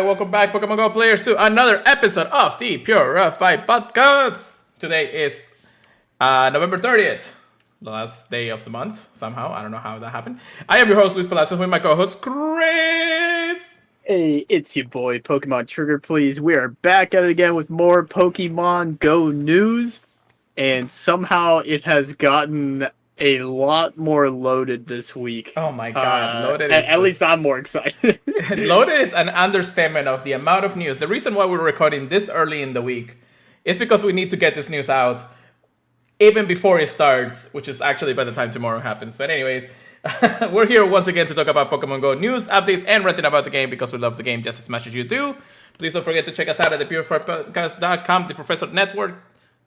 welcome back, Pokemon Go players, to another episode of the Purified Podcast. Today is November 30th, the last day of the month, somehow. I don't know how that happened. I am your host, Luis Palacios, with my co-host, Chris. Hey, it's your boy, Pokemon Trigger, please. We are back at it again with more Pokemon Go news, and somehow it has gotten a lot more loaded this week. Oh my god, loaded is... At least I'm more excited. Loaded is an understatement of the amount of news. The reason why we're recording this early in the week is because we need to get this news out even before it starts, which is actually by the time tomorrow happens. But anyways, we're here once again to talk about Pokemon Go news, updates, and ranting about the game because we love the game just as much as you do. Please don't forget to check us out at the purifiedpodcast.com, the Professor Network,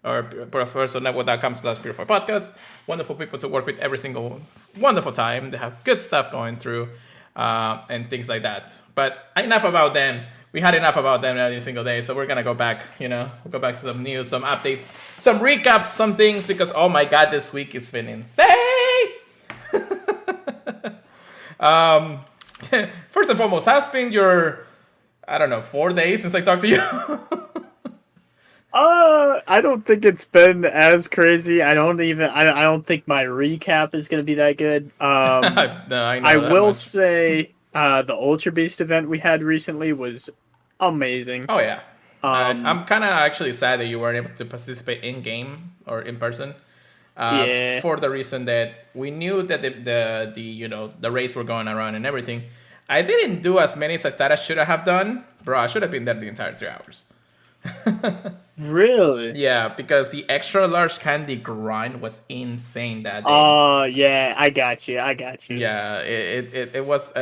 or professornetwork.com/Purified Podcast. Wonderful people to work with every single wonderful time. They have good stuff going through and things like that. But enough about them. We had enough about them every single day, so we're gonna go back, we'll go back to some news, some updates, some recaps, some things, because oh my god, this week it's been insane! First and foremost, how's been your, 4 days since I talked to you? I don't think it's been as crazy. I don't think my recap is going to be that good. I will say the Ultra Beast event we had recently was amazing. Oh yeah. I'm kind of actually sad that you weren't able to participate in game or in person. For the reason that we knew that the raids were going around and everything. I didn't do as many as I thought I should have done. Bro, I should have been there the entire 3 hours. Really? Yeah, because the extra large candy grind was insane that day. Oh, yeah, I got you. Yeah, it was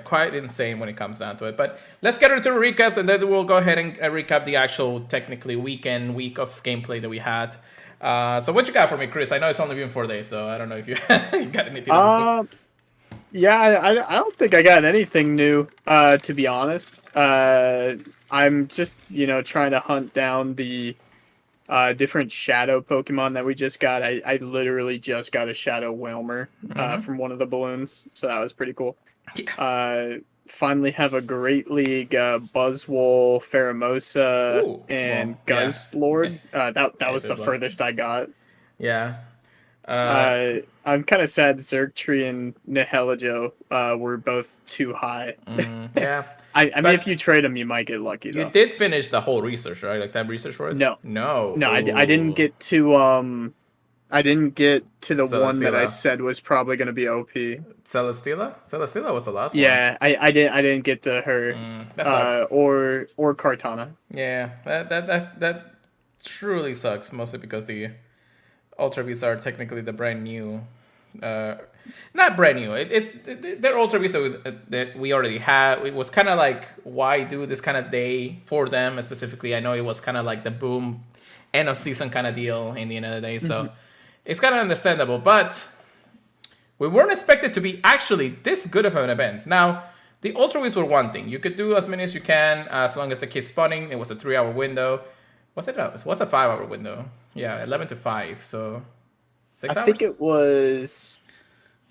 quite insane when it comes down to it. But let's get into the recaps, and then we'll go ahead and recap the actual, technically, week of gameplay that we had. So what you got for me, Chris? I know it's only been 4 days, so I don't know if you, you got anything else. Yeah, I don't think I got anything new, to be honest. I'm just, trying to hunt down the different shadow Pokemon that we just got. I literally just got a Shadow Whelmer from one of the balloons, so that was pretty cool. Yeah. Finally have a Great League Buzzwole, Pheromosa, and Guzzlord. That was the furthest I got. Yeah. I'm kind of sad Xurkitree and Nihilego were both too high. Yeah. I mean, if you trade them, you might get lucky, though. You did finish the whole research, right? Like, time research for it? No, I didn't get to, I didn't get to the one that I said was probably going to be OP. Celesteela? Celesteela was the last one. Yeah, I didn't get to her. That sucks. Or Kartana. Yeah, that truly sucks, mostly because the Ultra Beasts are technically the brand new, not brand new. They're Ultra Beasts that we already had. It was kind of like, why do this kind of day for them specifically? I know it was kind of like the boom, end of season kind of deal in the end of the day. So it's kind of understandable, but we weren't expected to be actually this good of an event. Now, the Ultra Beasts were one thing. You could do as many as you can as long as the kid's spawning. It was a 3-hour window. What's it? What's a 5-hour window? Yeah, 11 to 5, so 6 hours? I think it was...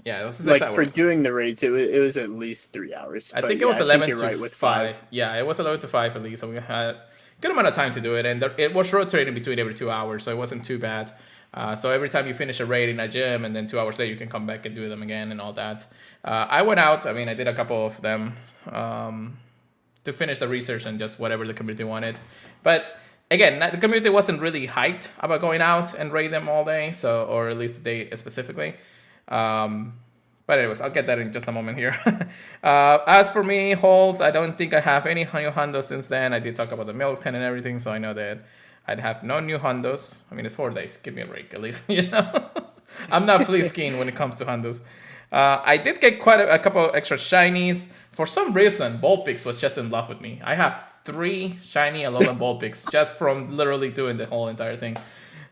Yeah, it was 6 like, hours. for doing the raids, it was at least 3 hours. I think it was 11 to 5. Yeah, it was 11 to 5 at least, so we had a good amount of time to do it, and it was rotating between every 2 hours, so it wasn't too bad. So every time you finish a raid in a gym, and then 2 hours later you can come back and do them again and all that. I went out, I did a couple of them to finish the research and just whatever the community wanted. But again, the community wasn't really hyped about going out and raid them all day, or at least the day specifically. But anyways, I'll get that in just a moment here. As for me, holds, I don't think I have any new Hondos since then. I did talk about the Milk 10 and everything, so I know that I'd have no new Hondos. It's 4 days. Give me a break, at least, I'm not fleece keen when it comes to Hondos. I did get quite a couple of extra shinies. For some reason, Vulpix was just in love with me. I have 3 shiny Alolan Vulpix just from literally doing the whole entire thing.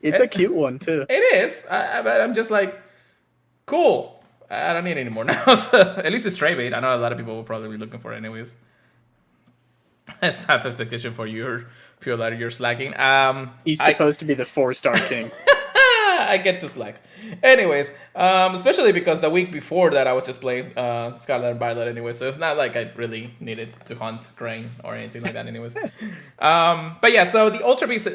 It's a cute one, too. It is. But I'm just like, cool. I don't need any more now. So, at least it's stray bait. I know a lot of people will probably be looking for it anyways. That's half expectation for your Pure Lighter. You're slacking. He's supposed to be the 4-star king. I get to slack. Anyways, especially because the week before that I was just playing Scarlet and Violet anyway, so it's not like I really needed to hunt Crane or anything like that anyways. But yeah, so the Ultra Beast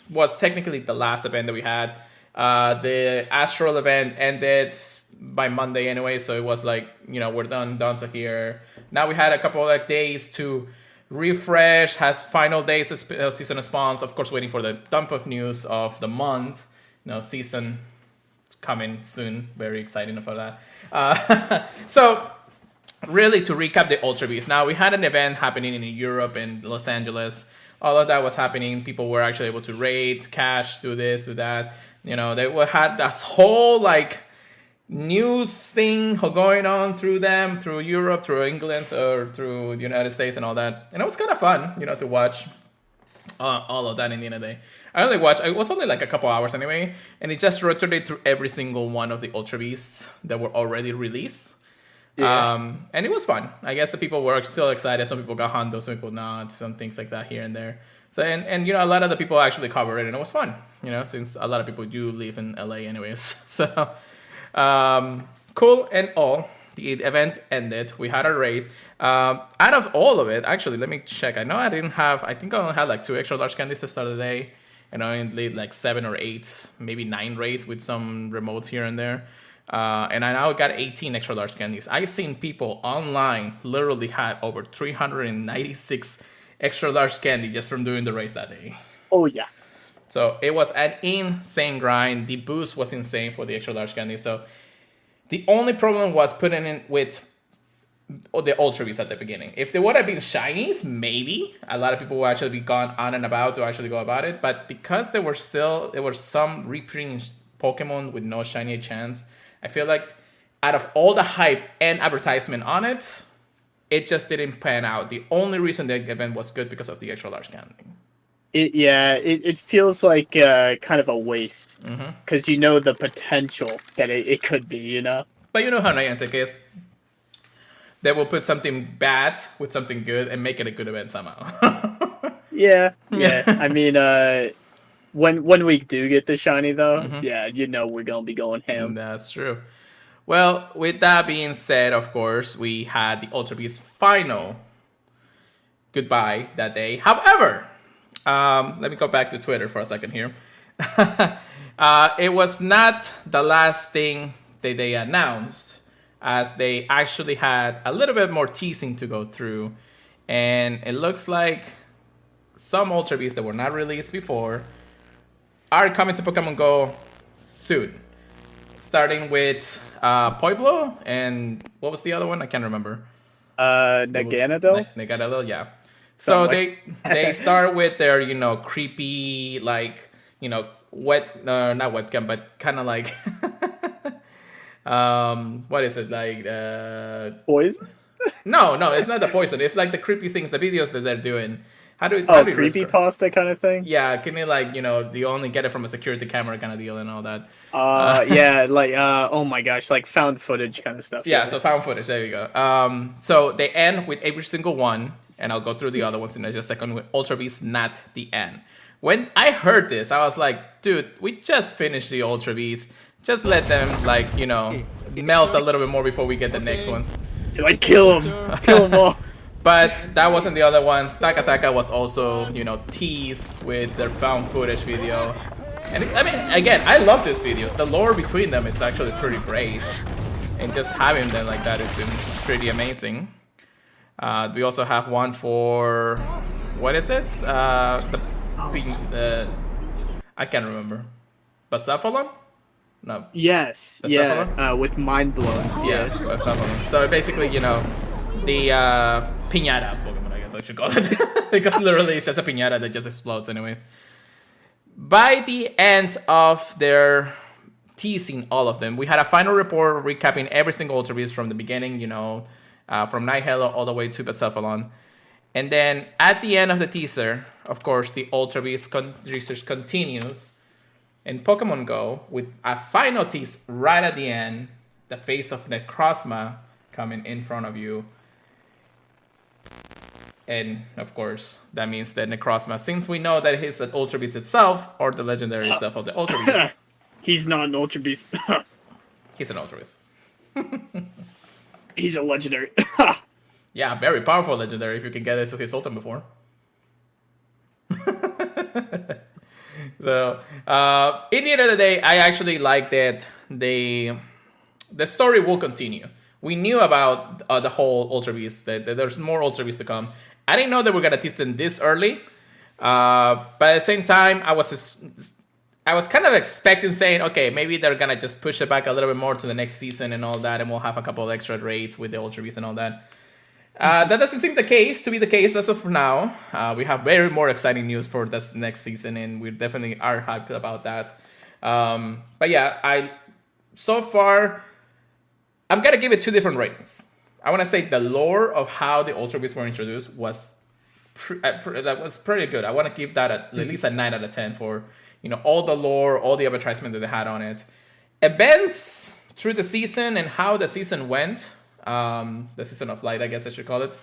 was technically the last event that we had. The Astral event ended by Monday anyway, so it was like, we're done so here. Now we had a couple of like days to refresh, has final days of season spawns, of course waiting for the dump of news of the month. Season coming soon, very exciting for that. So really to recap the Ultra Beast, now we had an event happening in Europe and Los Angeles. All of that was happening. People were actually able to raid, cash, do this, do that. They had this whole like news thing going on through them, through Europe, through England, or through the United States and all that. And it was kind of fun, to watch all of that in the end of the day. I only watched, it was only like a couple hours anyway, and it just rotated through every single one of the Ultra Beasts that were already released. Yeah. And it was fun. I guess the people were still excited. Some people got hundo, some people not, some things like that here and there. So, and a lot of the people actually covered it, and it was fun, since a lot of people do live in LA anyways. So, cool and all. The event ended. We had a raid. Out of all of it, actually, let me check. I know I think I only had like 2 extra large candies to start the day. And I only did like 7 or 8, maybe 9 raids with some remotes here and there. And I now got 18 extra large candies. I've seen people online literally had over 396 extra large candy just from doing the race that day. Oh, yeah. So it was an insane grind. The boost was insane for the extra large candy. So the only problem was putting in with the Ultra Beasts at the beginning. If they would have been shinies, maybe a lot of people would actually be gone on and about to actually go about it. But because there were some reprinting Pokemon with no shiny chance, I feel like out of all the hype and advertisement on it, it just didn't pan out. The only reason the event was good because of the extra large candy. It feels like kind of a waste because the potential that it could be, But you know how Niantic is. They will put something bad with something good and make it a good event somehow. Yeah. I mean, when we do get the shiny though, we're gonna be going ham. That's true. Well, with that being said, of course, we had the Ultra Beast final goodbye that day. However, let me go back to Twitter for a second here. It was not the last thing that they announced, as they actually had a little bit more teasing to go through. And it looks like some Ultra Beasts that were not released before are coming to Pokemon Go soon. Starting with Pueblo, and what was the other one? I can't remember. Naganadel? Naganadel, yeah. So they start with their, creepy, like, wet, not webcam, but kind of like, what is it, like, poison? No, it's not the poison. It's like the creepy things, the videos that they're doing. How do creepypasta kind of thing? Yeah, can you like, you only get it from a security camera kind of deal and all that. Yeah, like, oh my gosh, like found footage kind of stuff. Yeah, so found footage, there you go. So they end with every single one, and I'll go through the other ones in just a second, with Ultra Beast not the end. When I heard this, I was like, dude, we just finished the Ultra Beast. Just let them, like, melt a little bit more before we get the next ones. Like, kill them all. But that wasn't the other one. Stakataka was also, teased with their found footage video. And I mean, again, I love these videos. The lore between them is actually pretty great. And just having them like that has been pretty amazing. We also have one for, what is it? I can't remember. Bacephalon? No. Yes. Yeah. With mind blowing. Yeah. Bacephalon. So basically, the piñata Pokemon, I guess I should call it. Because literally it's just a piñata that just explodes anyway. By the end of their teasing all of them, we had a final report recapping every single Ultra Beast from the beginning, from Nihilо all the way to Bacephalon. And then at the end of the teaser, of course, the Ultra Beast research continues in Pokemon Go with a final tease right at the end, the face of Necrozma coming in front of you. And of course, that means that Necrozma, since we know that he's an Ultra Beast itself, or the legendary self of the Ultra Beast. He's not an Ultra Beast. He's an Ultra Beast. He's a legendary. Yeah, very powerful legendary if you can get it to his ultimate form. So, in the end of the day, I actually like that the story will continue. We knew about the whole Ultra Beast, that there's more Ultra Beasts to come. I didn't know they were gonna tease them this early, but at the same time, I was kind of expecting, saying, okay, maybe they're gonna just push it back a little bit more to the next season and all that, and we'll have a couple of extra raids with the Ultra Beast and all that. That doesn't seem to be the case as of now. We have very more exciting news for this next season, and we definitely are hyped about that. But yeah, so far, I'm gonna give it 2 different ratings. I want to say the lore of how the Ultra Beasts were introduced was that was pretty good. I want to give that at least a 9 out of 10 for all the lore, all the advertisement that they had on it. Events through the season and how the season went. The season of light, I guess I should call it.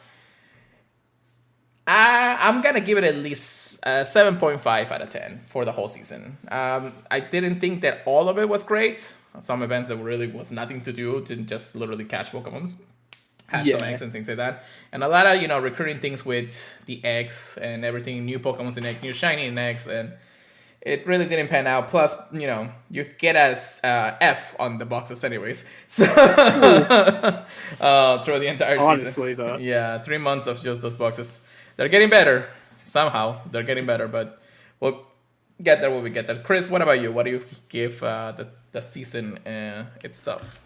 I'm gonna give it at least 7.5 out of 10 for the whole season. I didn't think that all of it was great. Some events that really was nothing to do to just literally catch Pokemons, hatch some eggs and things like that, and a lot of recurring things with the eggs and everything, new Pokemons in eggs, new shiny in eggs, and it really didn't pan out. Plus, you get as F on the boxes anyways. So through the entire season. Honestly, though. Yeah, 3 months of just those boxes. They're getting better. Somehow. They're getting better, but we'll get there when we get there. Chris, what about you? What do you give the season itself?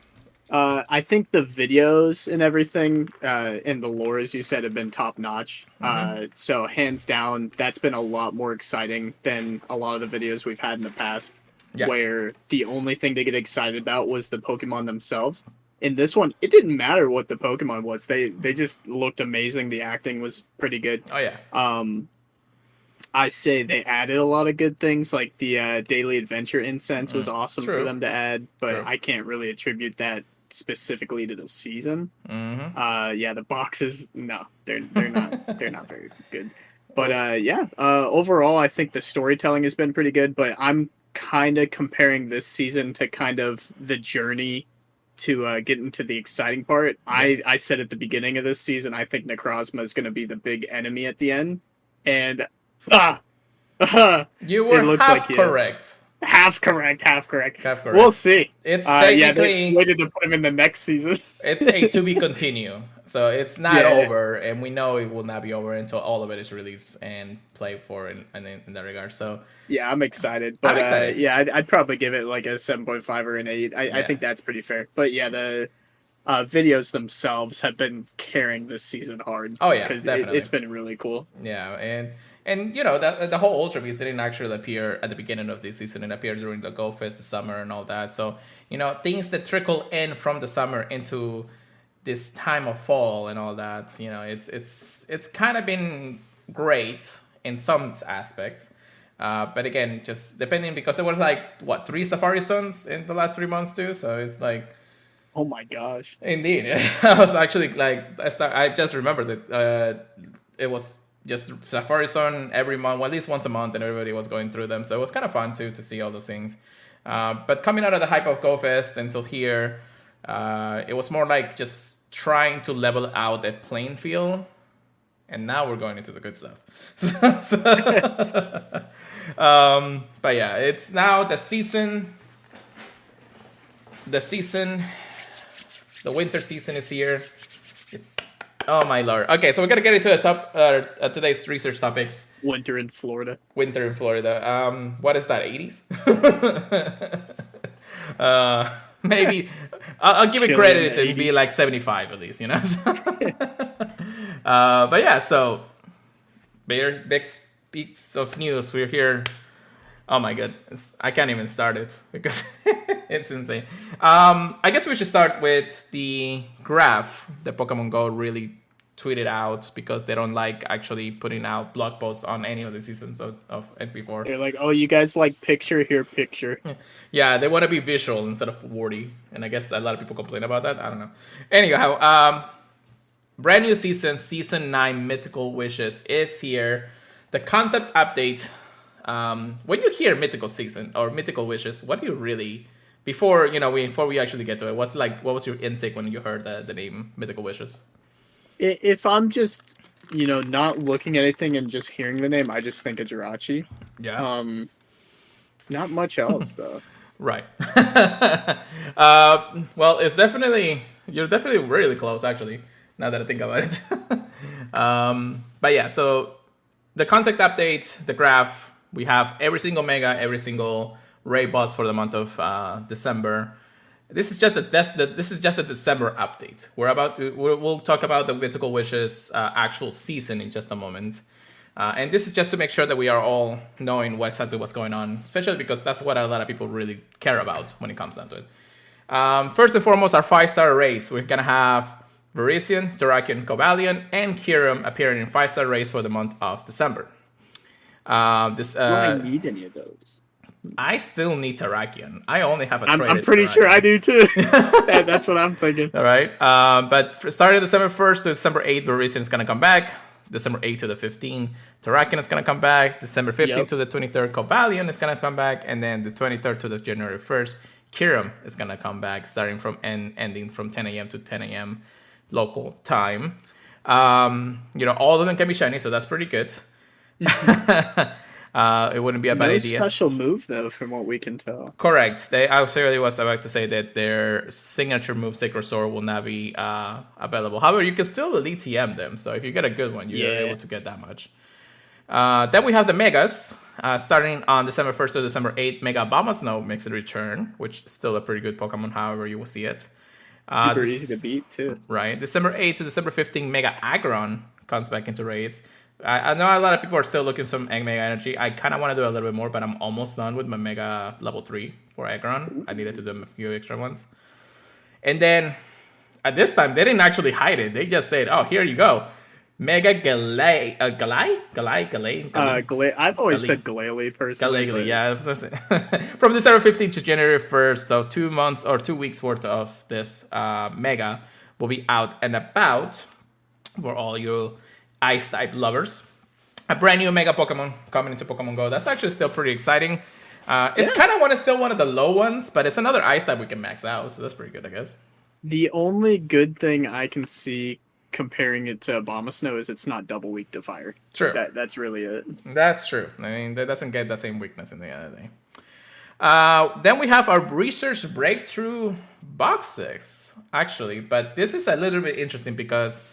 I think the videos and everything and the lore, as you said, have been top notch. So hands down, that's been a lot more exciting than a lot of the videos we've had in the past, where the only thing to get excited about was the Pokemon themselves. In this one, it didn't matter what the Pokemon was; they just looked amazing. The acting was pretty good. Oh yeah. I say they added a lot of good things, like the daily adventure incense was awesome for them to add, but I can't really attribute that specifically to the season. Yeah, the boxes, no, they're not very good. But overall, I think the storytelling has been pretty good. But I'm kind of comparing this season to kind of the journey to get into the exciting part. I said at the beginning of this season, I think Necrozma is going to be the big enemy at the end, and you were half correct. Half correct. We'll see. It's technically they waited to put him in the next season. It's a to be continue, so it's not over, and we know it will not be over until all of it is released and played for in that regard. So yeah, I'm excited. But, I'm excited. I'd probably give it like a 7.5 or an 8. I think that's pretty fair. But yeah, the videos themselves have been carrying this season hard. Oh yeah, because definitely. It's been really cool. Yeah, and the whole Ultra Beast didn't actually appear at the beginning of this season. It appeared during the Go Fest, the summer, and all that. So things that trickle in from the summer into this time of fall and all that. It's kind of been great in some aspects, but again, just depending, because there was 3 Safari Suns in the last 3 months too. So it's like, oh my gosh, indeed. I was actually I just remembered that it was just Safari Sun every month, well, at least once a month, and everybody was going through them. So it was kind of fun to see all those things. But coming out of the hype of Go Fest until here, it was more like just trying to level out that playing field. And now we're going into the good stuff. But yeah, it's now the season. The winter season is here. Oh my lord. Okay, so we're gonna get into the top today's research topics. Winter in Florida. What is that? 80s? Maybe I'll give it credit and be like 75 at least, But yeah, so big speaks of news. We're here. Oh my goodness, I can't even start it because it's insane. I guess we should start with the graph that Pokemon Go really tweeted out, because they don't like actually putting out blog posts on any of the seasons of NP4. They're like, oh, you guys like picture. Yeah, they want to be visual instead of wordy, and I guess a lot of people complain about that. I don't know. Anyhow, brand new season 9 Mythical Wishes is here. The concept update When you hear Mythical Season or Mythical Wishes, what do you really before before we actually get to it? What was your intake when you heard the name Mythical Wishes? If I'm just, not looking at anything and just hearing the name, I just think of Jirachi. Yeah. Um, Not much else though. Right. Well, you're definitely really close actually. Now that I think about it. But yeah, so the contact update, the graph, we have every single mega, every single raid boss for the month of December. This is just a December update. We'll talk about the Mythical Wishes actual season in just a moment. And this is just to make sure that we are all knowing exactly what's going on, especially because that's what a lot of people really care about when it comes down to it. First and foremost, our 5-star raids. We're going to have Verisian, Terrakion, Cobalion, and Kyurem appearing in 5-star raids for the month of December. Do I need any of those? I still need Terrakion. I only have a traded I'm pretty Terrakion. sure I do too. That's what I'm thinking. All right. But starting December 1st to December 8th, Verisian is going to come back. December 8th to the 15th, Terrakion is going to come back. December 15th to the 23rd, Cobalion is going to come back. And then the 23rd to the January 1st, Kyurem is going to come back, starting from ending from 10 a.m. to 10 a.m. local time. All of them can be shiny, so that's pretty good. It wouldn't be a bad idea. No special move, though, from what we can tell. Correct. I was about to say that their signature move, Sacred Sword, will not be available. However, you can still Elite TM them. So if you get a good one, you're able to get that much. Then we have the Megas. Starting on December 1st to December 8th, Mega Abomasnow makes a return, which is still a pretty good Pokemon, however you will see it. Super easy to beat, too. Right. December 8th to December 15th, Mega Aggron comes back into raids. I know a lot of people are still looking for some Mega Energy. I kind of want to do a little bit more, but I'm almost done with my Mega level 3 for Aggron. I needed to do a few extra ones. And then, at this time, they didn't actually hide it. They just said, oh, here you go. Mega Galay. I've always said Glalie, personally. Galagly, yeah. From December 15th to January 1st, so 2 months or 2 weeks worth of this Mega will be out and about for all you Ice type lovers. A brand new Mega Pokemon coming into Pokemon Go. That's actually still pretty exciting. It's kind of still one of the low ones, but it's another Ice type we can max out, so that's pretty good, I guess. The only good thing I can see comparing it to Abomasnow is it's not double weak to fire. True. That's really it. That's true. I mean, that doesn't get the same weakness in the other day. Then we have our research breakthrough boxes, actually, but this is a little bit interesting because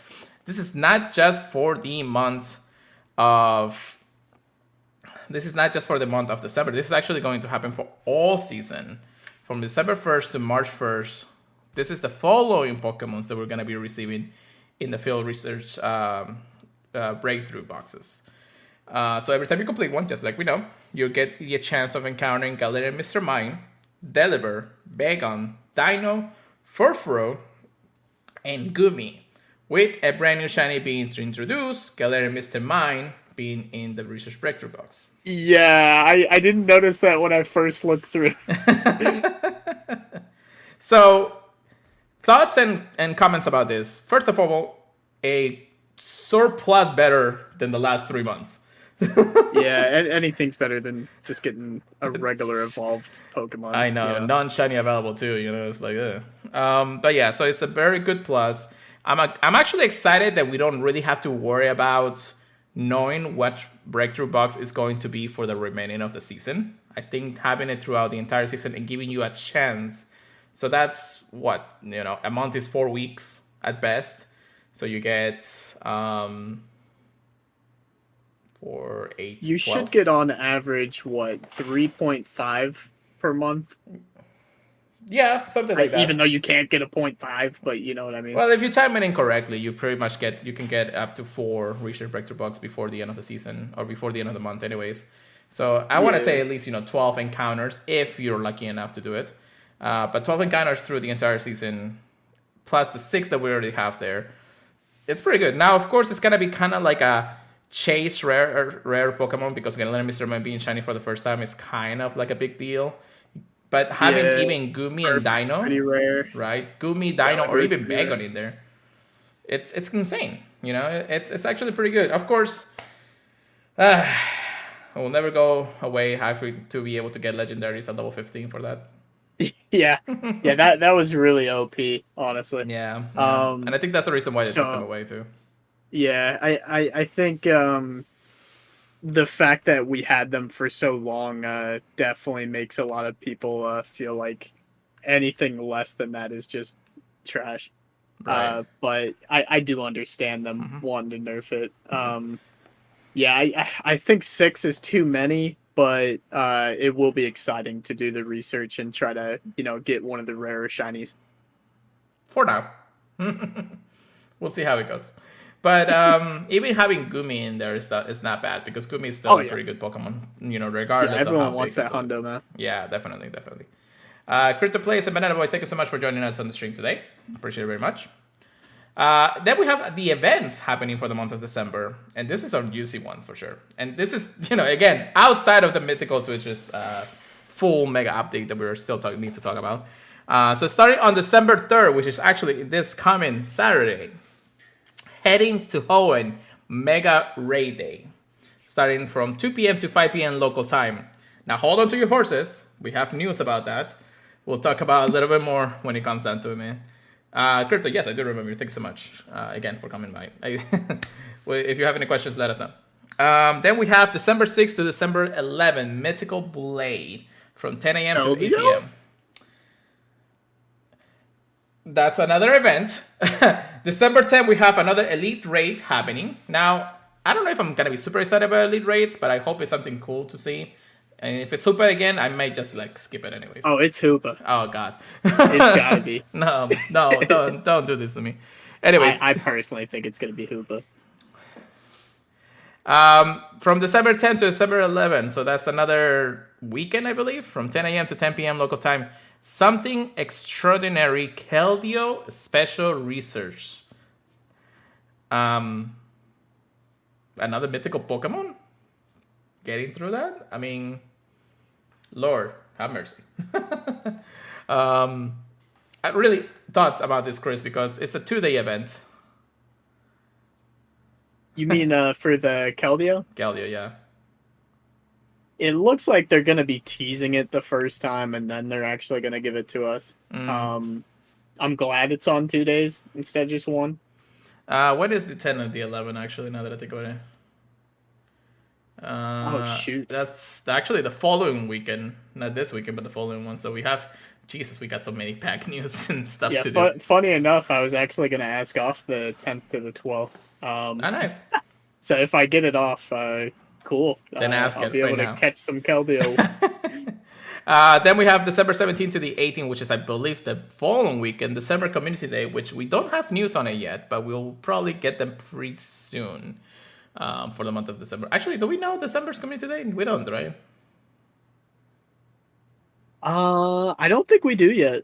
this is not just for the month of December. This is actually going to happen for all season, from December 1st to March 1st. This is the following Pokemons that we're going to be receiving in the field research breakthrough boxes. So every time you complete one, just like we know, you'll get the chance of encountering Galarian Mr. Mime, Delibird, Bagon, Dino, Furfuro, and Gumi, with a brand new shiny being introduced, Galarian Mr. Mime being in the research breakthrough box. Yeah, I didn't notice that when I first looked through. So, thoughts and comments about this. First of all, a surplus better than the last 3 months. Yeah, anything's better than just getting a regular evolved Pokemon. I know, non-shiny available too, it's like, but yeah, so it's a very good plus. I'm actually excited that we don't really have to worry about knowing what breakthrough box is going to be for the remaining of the season. I think having it throughout the entire season and giving you a chance. So that's what, a month is 4 weeks at best. So you get 4, 8, You 12. should get on average, 3.5 per month? Yeah, something like that. Even though you can't get a 0.5, but you know what I mean. Well, if you time it incorrectly, you pretty much you can get up to 4 research breakthrough bugs before the end of the season, or before the end of the month anyways. So I want to say at least 12 encounters if you're lucky enough to do it. But 12 encounters through the entire season, plus the 6 that we already have there, it's pretty good. Now, of course, it's gonna be kind of like a chase rare Pokemon, because Galarian Mr. Mime being shiny for the first time is kind of like a big deal. But having even Gumi and Dino, pretty rare, right? Gumi, Dino, or even Bagon in there, it's insane. It's actually pretty good. Of course, I will never go away happy to be able to get legendaries at level 15 for that. Yeah, that was really OP, honestly. Yeah. And I Um, think that's the reason why they took them so away too. yeah, I think the fact that we had them for so long definitely makes a lot of people feel like anything less than that is just trash. Right. But I do understand them wanting to nerf it. Yeah, I think 6 is too many, but it will be exciting to do the research and try to get one of the rarer shinies. For now. We'll see how it goes. But even having Gumi in there is not bad because Gumi is still Oh a yeah, pretty good Pokemon, yeah. regardless of how Everyone wants big it that looks. hundo, man. Yeah, definitely. Crypto Plays and Banana Boy, thank you so much for joining us on the stream today. Appreciate it very much. Then we have the events happening for the month of December, and this is our juicy ones for sure. And this is, again, outside of the Mythical Switches full mega update that we're still need to talk about. So starting on December 3rd, which is actually this coming Saturday, heading to Hoenn Mega Raid Day, starting from 2 p.m. to 5 p.m. local time. Now hold on to your horses. We have news about that. We'll talk about a little bit more when it comes down to it, man. Crypto, yes, I do remember. Thanks so much again for coming by. Well, if you have any questions, let us know. Then we have December 6th to December 11th, Mythical Blade from 10 a.m. to 8 p.m. That's another event. December 10th, we have another Elite Raid happening. Now, I don't know if I'm going to be super excited about Elite Raids, but I hope it's something cool to see. And if it's Hoopa again, I might just skip it anyways. Oh, it's Hoopa. Oh God, It's gotta be. No, don't do this to me. Anyway, I personally think it's gonna be Hoopa. From December 10th to December 11th, so that's another weekend, I believe, from 10 a.m. to 10 p.m. local time. Something Extraordinary Keldeo Special Research. Another mythical Pokemon? Getting through that? I mean, Lord, have mercy. I really thought about this, Chris, because it's a 2-day event. You mean for the Keldeo? Keldeo, yeah. It looks like they're gonna be teasing it the first time, and then they're actually gonna give it to us. I'm glad it's on 2 days instead of just one. When is the 10 and the 11, actually, now that I think about it? Oh, shoot. That's actually the following weekend. Not this weekend, but the following one. So we have... Jesus, we got so many pack news and stuff to do. Funny enough, I was actually going to ask off the 10th to the 12th. Nice. So if I get it off, cool. Then I'll be able to catch some Keldeo. Then we have December 17th to the 18th, which is, I believe, the following weekend, December Community Day, which we don't have news on it yet, but we'll probably get them pretty soon for the month of December. Actually, do we know December's Community Day? We don't, right? I don't think we do yet.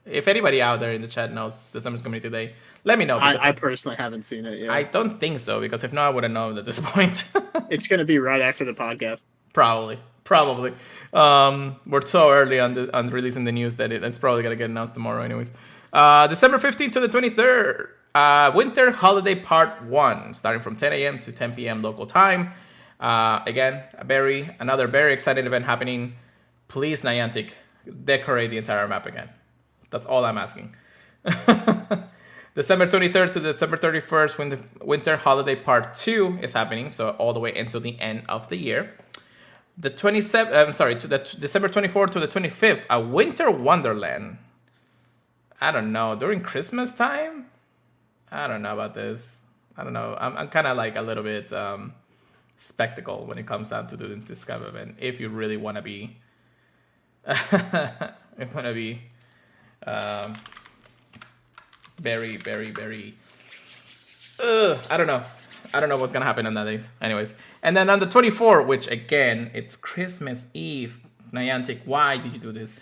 If anybody out there in the chat knows December's Community Day, let me know. I personally haven't seen it yet. I don't think so, because if not, I would have known at this point. It's going to be right after the podcast. Probably. We're so early on releasing the news that it's probably going to get announced tomorrow anyways. December 15th to the 23rd, Winter Holiday Part 1, starting from 10 a.m. to 10 p.m. local time. Again, another very exciting event happening. Please, Niantic, decorate the entire map again. That's all I'm asking. December 23rd to December 31st, Winter Holiday Part 2 is happening, so all the way until the end of the year. The December 24th to the 25th, a Winter Wonderland. I don't know, during Christmas time? I don't know about this. I don't know. I'm kind of a little bit spectacle when it comes down to doing this kind of event. If you really want to be... very, very, very... I don't know. I don't know what's going to happen on that day. Anyways. And then on the 24th, which again, it's Christmas Eve. Niantic, why did you do this?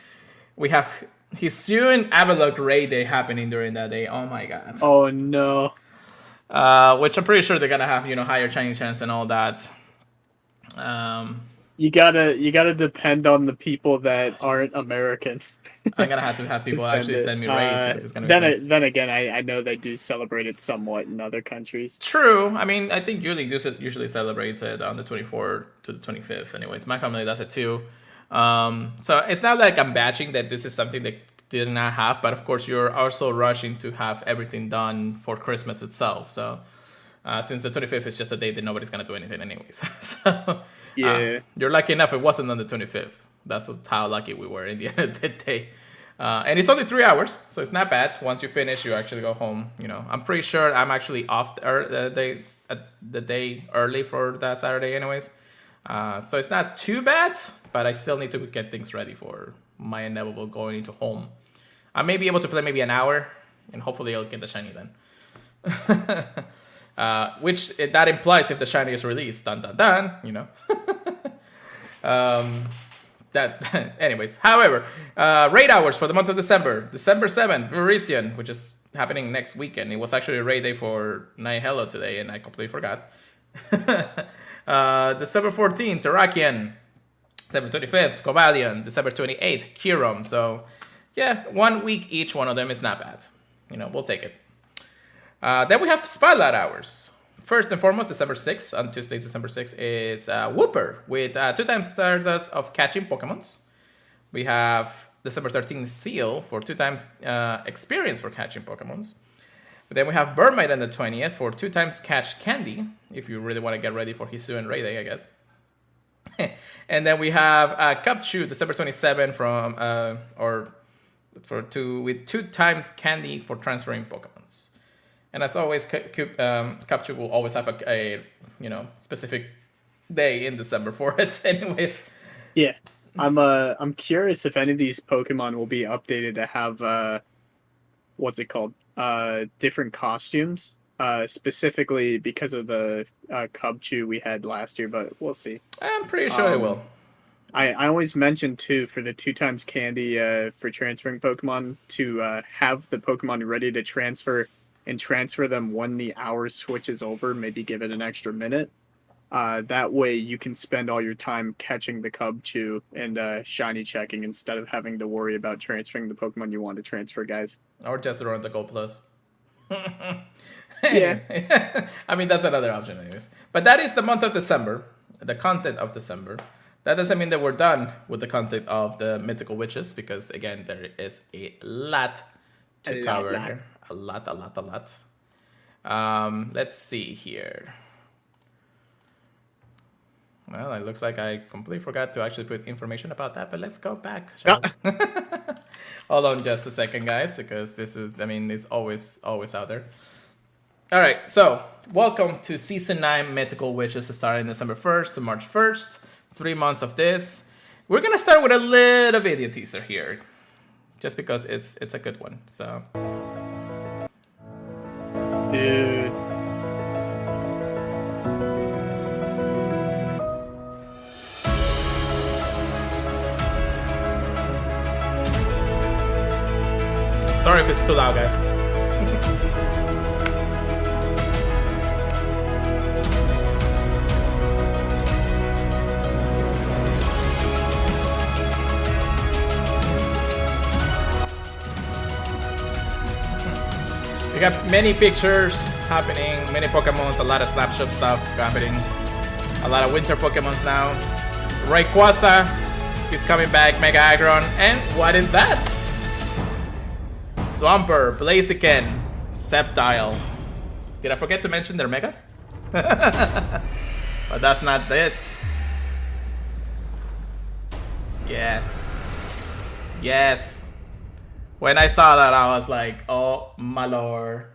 We have Hisuian Avalok Raid Day happening during that day. Oh my god. Oh no. Which I'm pretty sure they're going to have, higher shining chance and all that. you gotta depend on the people that aren't American I'm gonna have to have to people send actually it. send me raids because it's gonna be fun. Then again, I know they do celebrate it somewhat in other countries. True. I mean, I think usually celebrates it on the 24th to the 25th. Anyways, my family does it too. So it's not like I'm batching that this is something that did not have, but of course you're also rushing to have everything done for Christmas itself. So since the 25th is just a day that nobody's gonna do anything anyways. So Yeah. you're lucky enough it wasn't on the 25th. That's how lucky we were in the end of the day. And it's only 3 hours, so it's not bad. Once you finish, you actually go home. You know, I'm pretty sure I'm actually off the day early for that Saturday, anyways. So it's not too bad, but I still need to get things ready for my inevitable going into home. I may be able to play maybe an hour, and hopefully I'll get the shiny then. Which that implies if the shiny is released, dun dun dun, you know. That anyways, however, raid hours for the month of December 7th, Verisian, which is happening next weekend. It was actually a raid day for Night Hello today, and I completely forgot. December 14th, Terrakian. December 25th, Covalion. December 28th, Kirom. So yeah, 1 week each one of them is not bad. You know, we'll take it. Then we have Spotlight hours. First and foremost, December 6th, on Tuesday, December 6th, is Whooper with 2 times Stardust of catching Pokemons. We have December 13th, Seal for 2 times experience for catching Pokemons. But then we have Burmite on the 20th for 2 times catch Candy, if you really want to get ready for Hisu and Ray Day, I guess. And then we have Cupchew, December 27th with 2 times Candy for transferring Pokemons. And as always, Cupchew will always have a specific day in December for it. Anyways, Yeah, I'm curious if any of these Pokemon will be updated to have what's it called? Different costumes. Specifically because of the Cubchoo we had last year, but we'll see. I'm pretty sure it will. I always mention too for the 2 times candy for transferring Pokemon to have the Pokemon ready to transfer and transfer them when the hour switches over. Maybe give it an extra minute. That way you can spend all your time catching the Cubchoo and shiny checking instead of having to worry about transferring the Pokemon you want to transfer, guys. Or just around the Gold Plus. Yeah. I mean, that's another option anyways. But that is the month of December, the content of December. That doesn't mean that we're done with the content of the Mythical Witches, because again, there is a lot to cover here. A lot. Let's see here. Well, it looks like I completely forgot to actually put information about that, but let's go back. Hold on just a second, guys, because it's always out there. All right, so welcome to Season 9 Mythical Witches, starting December 1st to March 1st. 3 months of this. We're going to start with a little video teaser here, just because it's a good one. So, Dude. sorry if it's too loud, guys. We got many pictures happening, many Pokemons, a lot of Snapshot stuff happening, a lot of winter Pokemons now. Rayquaza is coming back, Mega Aggron, and what is that? Swampert, Blaziken, Sceptile. Did I forget to mention their Megas? But that's not it. Yes. When I saw that, I was like, oh my lord.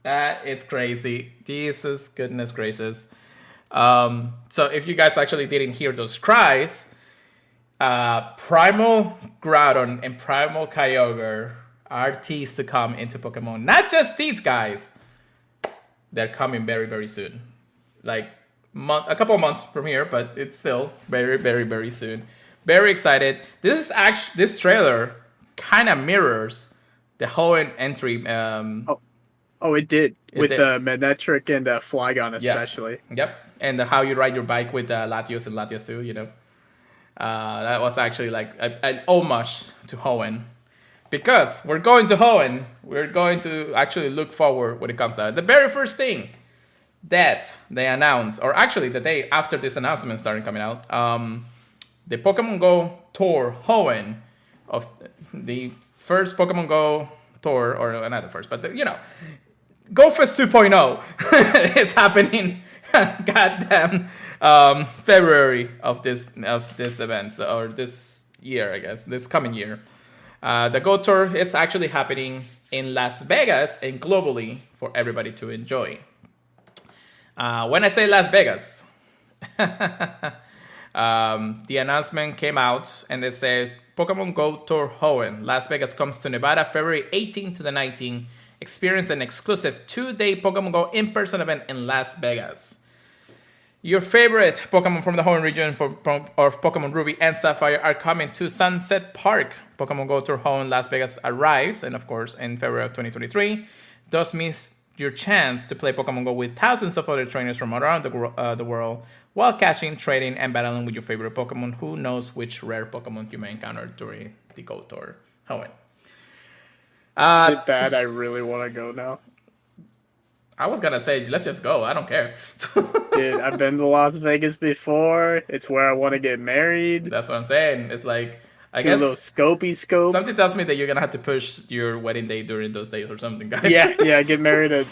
It's crazy. Jesus, goodness gracious. So if you guys actually didn't hear those cries, Primal Groudon and Primal Kyogre are teased to come into Pokemon. Not just these guys. They're coming very, very soon. Like a couple of months from here, but it's still very, very, very soon. Very excited. This trailer kind of mirrors the whole entry. It did. With Manectric and Flygon especially. Yep. and how you ride your bike with Latios and Latios too. That was actually like an homage to Hoenn. Because we're going to Hoenn, we're going to actually look forward when it comes out. The very first thing that they announced, or actually the day after this announcement started coming out, the Pokemon Go Tour Hoenn, of the first Pokemon Go Tour, or not the first, but Go Fest 2.0 is happening. Goddamn, February of this event, or this year, I guess, this coming year. The Go Tour is actually happening in Las Vegas and globally for everybody to enjoy. When I say Las Vegas, the announcement came out and they said Pokemon Go Tour Hoenn Las Vegas comes to Nevada February 18 to the 19th. Experience an exclusive 2-day Pokemon Go in-person event in Las Vegas. Your favorite Pokemon from the Hoenn region of Pokemon Ruby and Sapphire are coming to Sunset Park. Pokemon Go Tour Hoenn Las Vegas arrives, and of course, in February of 2023. Thus means your chance to play Pokemon Go with thousands of other trainers from around the world while catching, trading, and battling with your favorite Pokemon. Who knows which rare Pokemon you may encounter during the Go Tour Hoenn. Is it bad? I really want to go now. I was gonna say, let's just go. I don't care. Dude, I've been to Las Vegas before. It's where I want to get married. That's what I'm saying. It's like, I Do guess a little scopy scope. something tells me that you're gonna have to push your wedding date during those days or something, guys. Yeah, get married at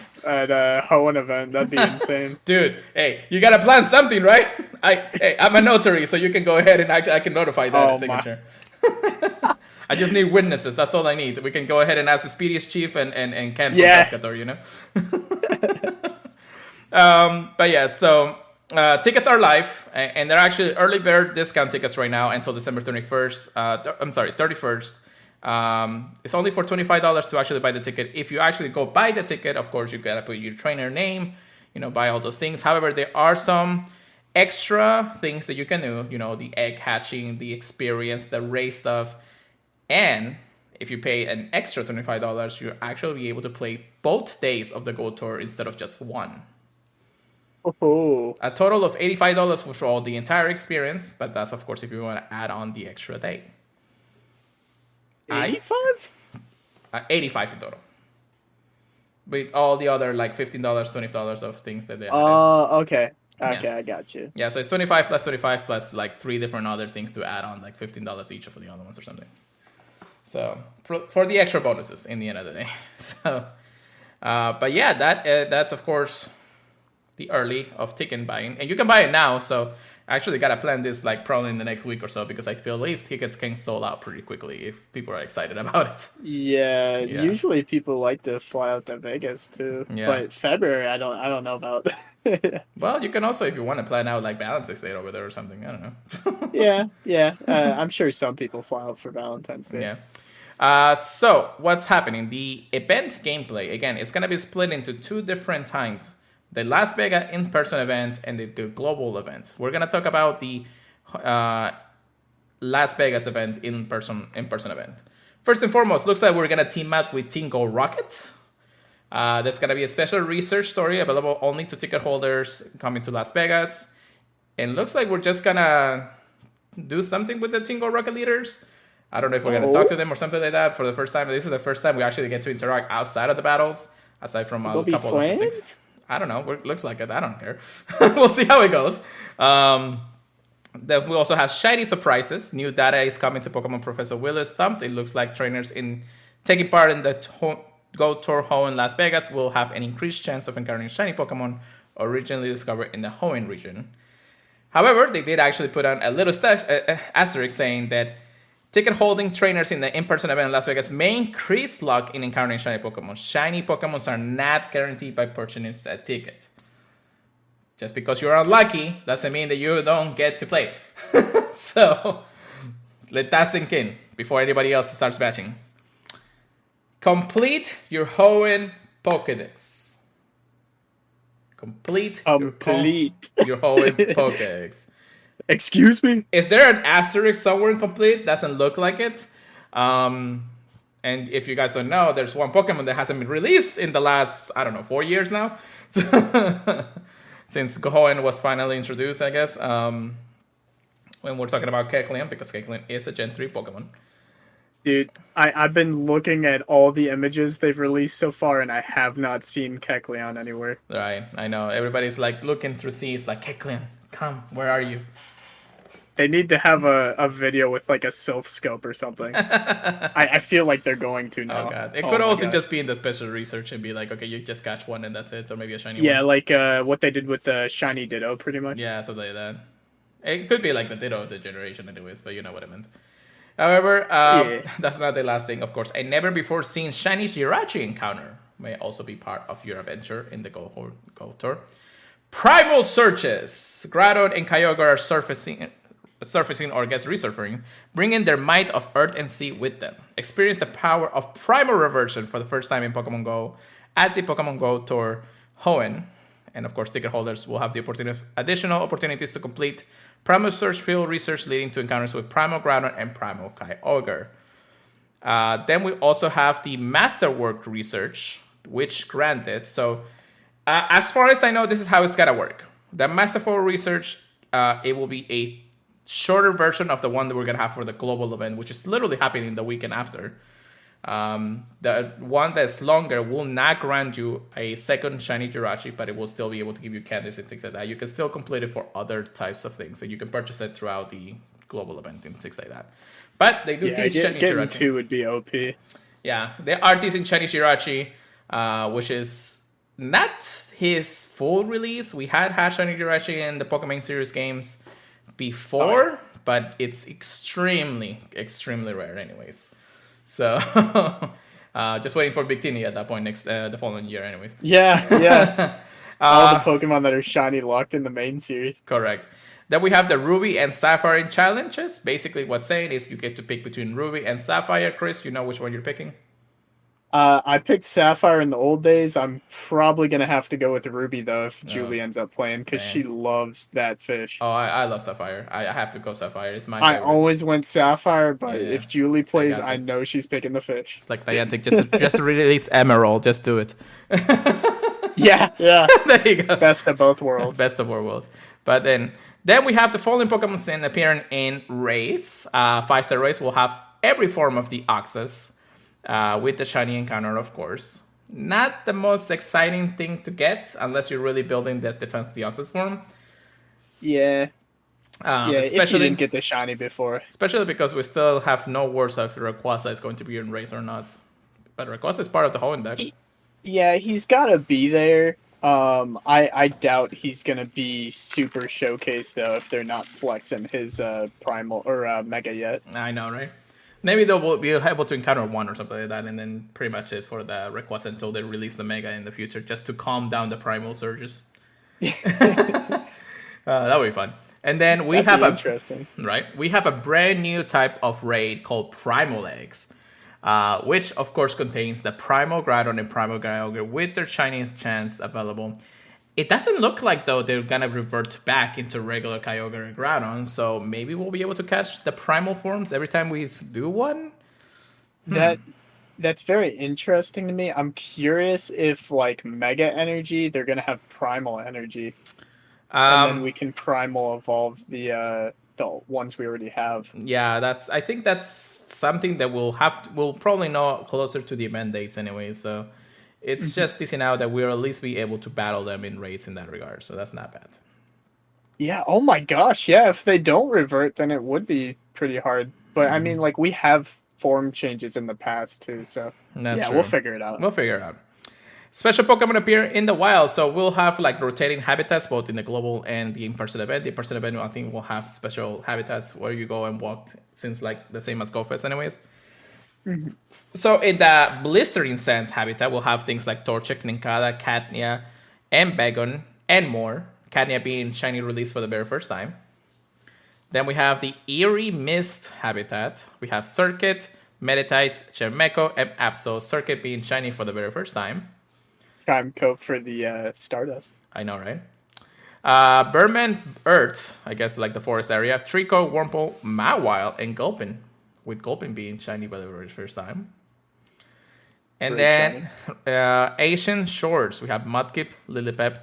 a Hoenn event. That'd be insane. Dude, hey, you gotta plan something, right? I'm a notary, so you can go ahead and I can notify that signature. I just need witnesses. That's all I need. We can go ahead and ask the Speediest Chief and Ken from Pescator, But yeah, so tickets are live, and they're actually early bird discount tickets right now until December 31st. 31st. It's only for $25 to actually buy the ticket. If you actually go buy the ticket, of course, you gotta put your trainer name, buy all those things. However, there are some extra things that you can do, the egg hatching, the experience, the race stuff. And if you pay an extra $25, you'll actually be able to play both days of the Go Tour instead of just one. Oh. A total of $85 for all the entire experience, but that's, of course, if you want to add on the extra day. 85? 85 in total. With all the other, like, $15, $20 of things that they have. Oh, okay. Okay, Yeah. I got you. Yeah, so it's 25 plus 25 plus, like, 3 different other things to add on, like $15 each for the other ones or something. So for the extra bonuses in the end of the day. So, but yeah, that's of course the early of ticket buying, and you can buy it now. So I actually gotta plan this like probably in the next week or so because I feel like tickets can sold out pretty quickly if people are excited about it. Yeah, usually people like to fly out to Vegas too. Yeah. But February, I don't know about. Well, you can also, if you want to plan out like Valentine's Day over there or something. I don't know. Yeah. I'm sure some people fly out for Valentine's Day. Yeah. So what's happening? The event gameplay, again, it's going to be split into 2 different times. The Las Vegas in-person event and the global event. We're going to talk about the Las Vegas event in-person event. First and foremost, looks like we're going to team up with Team Go Rocket. There's going to be a special research story available only to ticket holders coming to Las Vegas. And looks like we're just going to do something with the Team Go Rocket leaders. I don't know if we're going to talk to them or something like that for the first time. This is the first time we actually get to interact outside of the battles, aside from a couple of things. I don't know. Looks like it. I don't care. We'll see how it goes. Then we also have shiny surprises. New data is coming to Pokemon Professor Willis Stumped. It looks like trainers taking part in the Go Tour Hoenn Las Vegas will have an increased chance of encountering shiny Pokemon originally discovered in the Hoenn region. However, they did actually put on a little asterisk saying that ticket holding trainers in the in-person event in Las Vegas may increase luck in encountering shiny Pokemon. Shiny Pokemon are not guaranteed by purchasing a ticket. Just because you're unlucky doesn't mean that you don't get to play. So let that sink in before anybody else starts batching. Complete your Hoenn Pokédex. Complete your Hoenn Pokédex. Excuse me? Is there an asterisk somewhere in complete? Doesn't look like it. And if you guys don't know, there's one Pokemon that hasn't been released in the last, 4 years now. since Gohan was finally introduced, I guess. When we're talking about Kecleon, because Kecleon is a Gen 3 Pokemon. Dude, I've been looking at all the images they've released so far, and I have not seen Kecleon anywhere. Right, I know. Everybody's like looking through seas, like, Kecleon, come, where are you? They need to have a video with like a Sylph scope or something. I feel like they're going to now. Oh god, it could also just be in the special research and be like, okay, you just catch one and that's it, or maybe a shiny one. Yeah, like what they did with the shiny Ditto, pretty much. Yeah, something like that. It could be like the Ditto of the generation, anyways, but you know what I meant. However, that's not the last thing, of course. A never before seen shiny Jirachi encounter may also be part of your adventure in the Go Tour. Primal searches. Groudon and Kyogre are surfacing or guess resurfacing, bringing their might of earth and sea with them. Experience the power of primal reversion for the first time in Pokemon Go at the Pokemon Go Tour Hoenn. And of course, ticket holders will have the additional opportunities to complete Primal Search field research, leading to encounters with Primal Groudon and Primal Kyogre. Then we also have the Masterwork research, which granted. So, as far as I know, this is how it's gonna work. The Masterwork research, it will be a shorter version of the one that we're gonna have for the global event, which is literally happening the weekend after. The one that's longer will not grant you a second shiny Jirachi, but it will still be able to give you candies and things like that. You can still complete it for other types of things, and you can purchase it throughout the global event and things like that. But they do teach shiny getting Jirachi. 2 would be OP. Yeah, they are teasing shiny Jirachi, which is not his full release. We had shiny Jirachi in the Pokemon series games before, but it's extremely, extremely rare anyways. So, just waiting for Victini at that point the following year anyways. Yeah. All the Pokemon that are shiny locked in the main series. Correct. Then we have the Ruby and Sapphire challenges. Basically, what's saying is you get to pick between Ruby and Sapphire. Chris, you know which one you're picking? I picked Sapphire in the old days. I'm probably going to have to go with Ruby, though, if Julie ends up playing, because she loves that fish. Oh, I love Sapphire. I have to go Sapphire. It's my favorite. I always went Sapphire, but if Julie plays, I know she's picking the fish. It's like Niantic, just release Emerald. Just do it. Yeah. There you go. Best of both worlds. Best of all worlds. But then we have the following Pokemon appearing in raids. 5-star raids will have every form of the Oxus. With the shiny encounter, of course. Not the most exciting thing to get unless you're really building that defense Deoxys form. Yeah. Especially if you didn't get the shiny before. Especially because we still have no words of if Rayquaza is going to be in race or not. But Rayquaza is part of the whole index. He's got to be there. I doubt he's going to be super showcased, though, if they're not flexing his Primal or Mega yet. I know, right? Maybe they'll be able to encounter one or something like that, and then pretty much it for the Rayquaza until they release the Mega in the future, just to calm down the Primal surges. That would be fun. And then we have interesting. Right? We have a brand new type of raid called Primal Eggs, which of course contains the Primal Groudon and Primal Kyogre with their shiny chance available. It doesn't look like, though, they're going to revert back into regular Kyogre and Groudon, so maybe we'll be able to catch the primal forms every time we do one? That's very interesting to me. I'm curious if, like, Mega Energy, they're going to have Primal Energy. And then we can Primal evolve the ones we already have. Yeah, I think that's something that we'll probably know closer to the event dates anyway, so... It's just teasing out that we'll at least be able to battle them in raids in that regard, so that's not bad. Yeah, oh my gosh, yeah, if they don't revert, then it would be pretty hard. But, I mean, like, we have form changes in the past, too, so... That's true. We'll figure it out. Special Pokemon appear in the wild, so we'll have, like, rotating habitats, both in the global and the in-person event. The in-person event, I think, will have special habitats where you go and walk, since, like, the same as GoFest anyways. Mm-hmm. So in the Blistering Sands habitat, we'll have things like Torchic, Nincada, Catnia, and Bagon, and more. Catnia being shiny release for the very first time. Then we have the Eerie Mist habitat. We have Circuit, Meditite, Chermeco, and Absol. Circuit being shiny for the very first time. Time code for the Stardust. I know, right? Burman, Earth, I guess like the forest area. Trico, Wurmple, Mawile, and Gulpin. With Gulpin being shiny for the very first time. And then Asian Shores. We have Mudkip, Lilipep,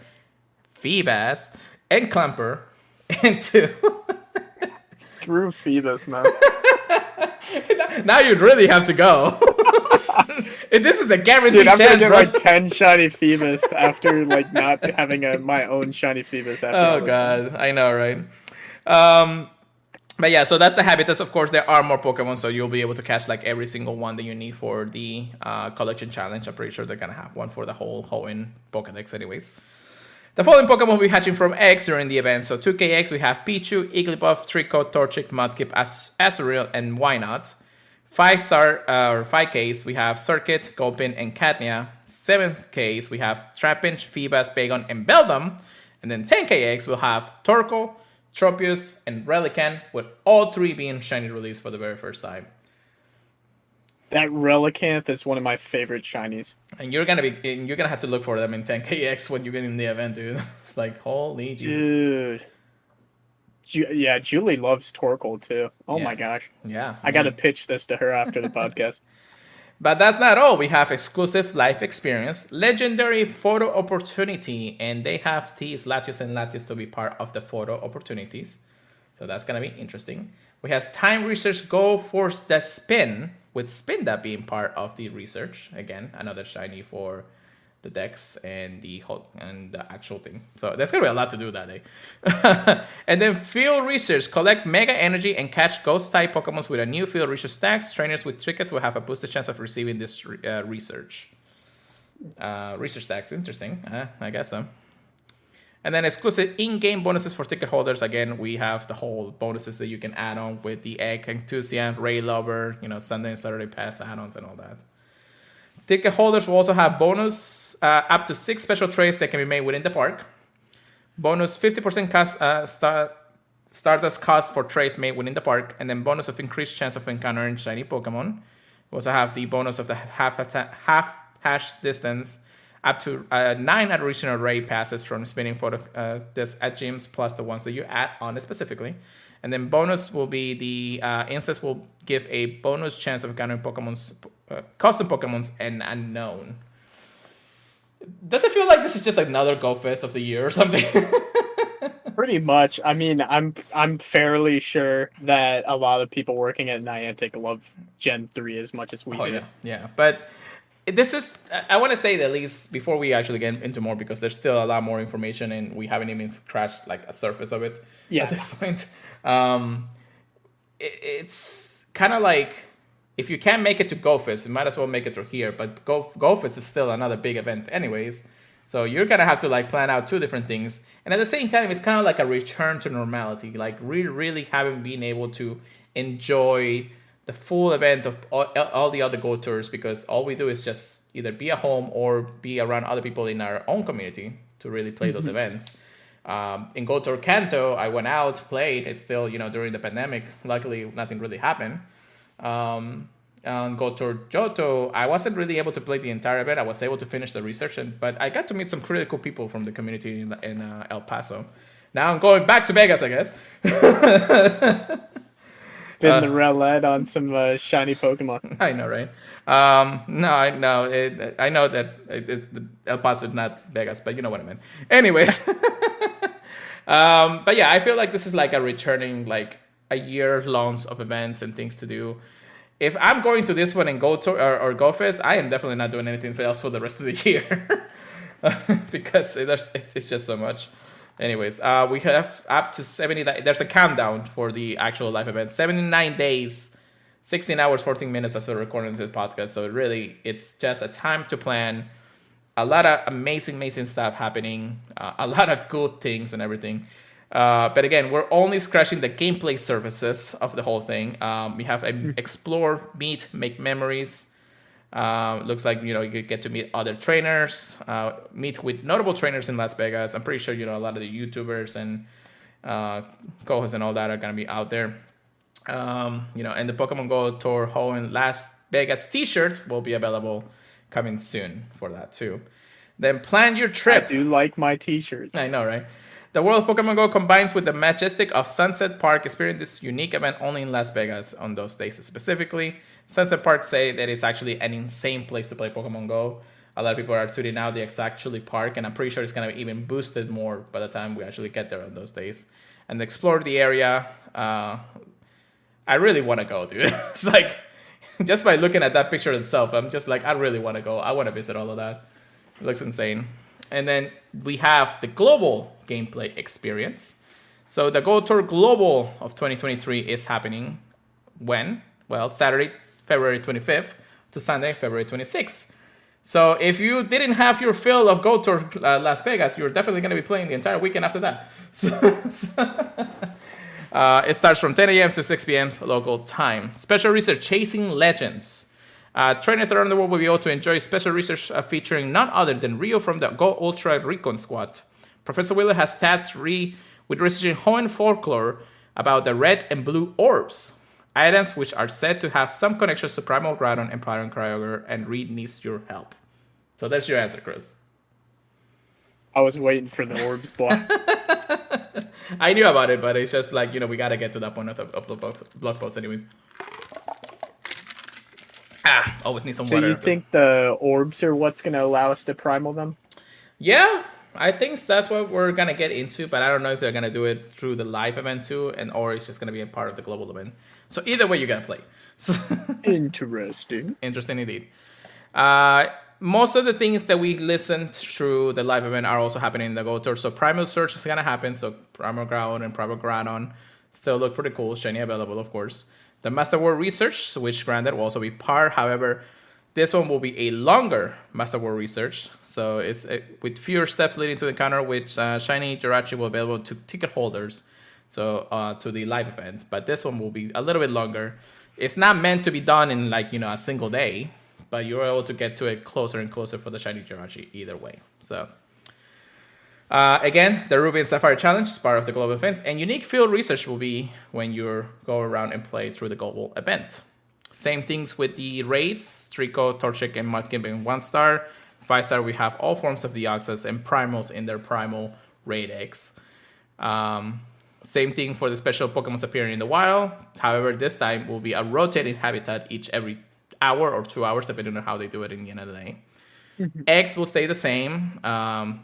Feebas, and Clamper, and 2. Screw Phoebus, man. Now you'd really have to go. This is a guaranteed Dude, I'm chance, gonna get bro. like 10 shiny Phoebus after like not having my own shiny Phoebus after Oh all this time. god, I know, right? But yeah, so that's the habitats. Of course, there are more Pokemon, so you'll be able to catch like every single one that you need for the collection challenge. I'm pretty sure they're gonna have one for the whole Hoenn Pokedex, anyways. The following Pokemon will be hatching from eggs during the event. So 2K eggs, we have Pichu, Igglybuff, Trico, Torchic, Mudkip, Azurill, and Wynot. 5Ks, we have Circuit, Gulpin, and Catnia. 7Ks, we have Trapinch, Feebas, Bagon, and Beldum. And then 10K we'll have Torkoal, Tropius, and Relicanth, with all 3 being shiny released for the very first time. That Relicanth is one of my favorite shinies. And you're gonna have to look for them in 10Kx when you get in the event, dude. It's like, holy Jesus. Dude. Yeah, Julie loves Torkoal too. Oh my gosh. Yeah. I gotta pitch this to her after the podcast. But that's not all. We have exclusive life experience, legendary photo opportunity, and they have teased Latios and Latios to be part of the photo opportunities. So that's gonna be interesting. We have time research Go Force the Spin, with Spinda being part of the research. Again, another shiny for the decks and the actual thing. So there's gonna be a lot to do that day. And then field research, collect mega energy and catch ghost type Pokemon with a new field research stacks. Trainers with tickets will have a boosted chance of receiving this research. Research stacks, interesting. I guess so. And then exclusive in-game bonuses for ticket holders. Again, we have the whole bonuses that you can add on with the Egg Enthusiast, Ray Lover, Sunday and Saturday Pass add-ons and all that. Ticket holders will also have bonus up to 6 special trades that can be made within the park. Bonus 50% Stardust cost for trades made within the park. And then bonus of increased chance of encountering shiny Pokemon. We also have the bonus of the half hash distance up to 9 additional raid passes from spinning for this at gyms, plus the ones that you add on it specifically. And then bonus will be the instance will give a bonus chance of encountering custom Pokemons and unknown. Does it feel like this is just another Go Fest of the year or something? Pretty much. I mean, I'm fairly sure that a lot of people working at Niantic love Gen 3 as much as we do. Yeah. But this is, I want to say that at least before we actually get into more, because there's still a lot more information and we haven't even scratched like a surface of it at this point. It's kind of like, if you can't make it to GoFest, you might as well make it through here. But GoFest is still another big event anyways. So you're going to have to like plan out 2 different things. And at the same time, it's kind of like a return to normality. Like we really haven't been able to enjoy the full event of all the other Go Tours, because all we do is just either be at home or be around other people in our own community to really play those events. In Go Tour Kanto, I went out, played. It's still, during the pandemic. Luckily, nothing really happened. On Go Tour Johto, I wasn't really able to play the entire event. I was able to finish the research, but I got to meet some pretty cool people from the community in El Paso. Now I'm going back to Vegas, I guess. Been the Rowlet on some shiny Pokemon. I know, right? No, I know. I know that El Paso is not Vegas, but you know what I mean. Anyways, but yeah, I feel like this is like a returning, like a year long of events and things to do. If I'm going to this one and Go Tour or Go Fest, I am definitely not doing anything else for the rest of the year because it's just so much. Anyways, we have up to 70. There's a countdown for the actual live event. 79 days, 16 hours, 14 minutes as we're recording this podcast. So it's just a time to plan. A lot of amazing stuff happening. A lot of good things and everything. But again, we're only scratching the gameplay surfaces of the whole thing. We have explore, meet, make memories. Looks like you get to meet other trainers, meet with notable trainers in Las Vegas. I'm pretty sure a lot of the YouTubers and co-hosts and all that are gonna be out there. And the Pokemon Go Tour Hoenn Las Vegas T-shirt will be available coming soon for that too. Then plan your trip. I do like my T-shirts. I know, right? The World of Pokemon Go combines with the majestic of Sunset Park. Experience this unique event only in Las Vegas on those days specifically. Sunset Park say that it's actually an insane place to play Pokemon Go. A lot of people are tweeting out the actually park, and I'm pretty sure it's gonna be even boosted more by the time we actually get there on those days and explore the area. I really want to go, dude. It's like, just by looking at that picture itself, I'm just like, I really want to go. I want to visit all of that. It looks insane. And then we have the global gameplay experience. So the Go Tour Global of 2023 is happening when? Well, Saturday, February 25th to Sunday, February 26th. So if you didn't have your fill of Go Tour Las Vegas, you're definitely going to be playing the entire weekend after that. It starts from 10 a.m. to 6 p.m. local time. Special research, Chasing Legends. Trainers around the world will be able to enjoy special research featuring none other than Rio from the Go Ultra Recon Squad. Professor Wheeler has tasked Ree with researching Hoenn folklore about the red and blue orbs, items which are said to have some connections to Primal Groudon and Primal Kyogre, and Reed needs your help. So there's your answer, Chris. I was waiting for the orbs block. I knew about it, but it's just like, we got to get to that point of the blog post anyways. Always need some water. So you think the orbs are what's going to allow us to primal them? Yeah, I think that's what we're going to get into, but I don't know if they're going to do it through the live event too, or it's just going to be a part of the global event. So either way, you got to play. Interesting. Interesting indeed. Most of the things that we listened through the live event are also happening in the Go Tour. So Primal Search is going to happen. So Primal Ground and Primal Groudon still look pretty cool. Shiny available, of course. The Master War Research, which granted will also be par. However, this one will be a longer Master War Research. So it's with fewer steps leading to the encounter, which Shiny Jirachi will be available to ticket holders. So to the live event. But this one will be a little bit longer. It's not meant to be done in a single day. But you're able to get to it closer and closer for the Shiny Jirachi either way. So, again, the Ruby and Sapphire Challenge is part of the global events. And unique field research will be when you go around and play through the global event. Same things with the raids. Trico, Torchic, and Mudkip in 1-star. 5-star, we have all forms of the Deoxys and Primals in their Primal Raid Eggs. Same thing for the special Pokemon appearing in the wild. However, this time will be a rotating habitat every hour or 2 hours, depending on how they do it in the end of the day. Eggs will stay the same.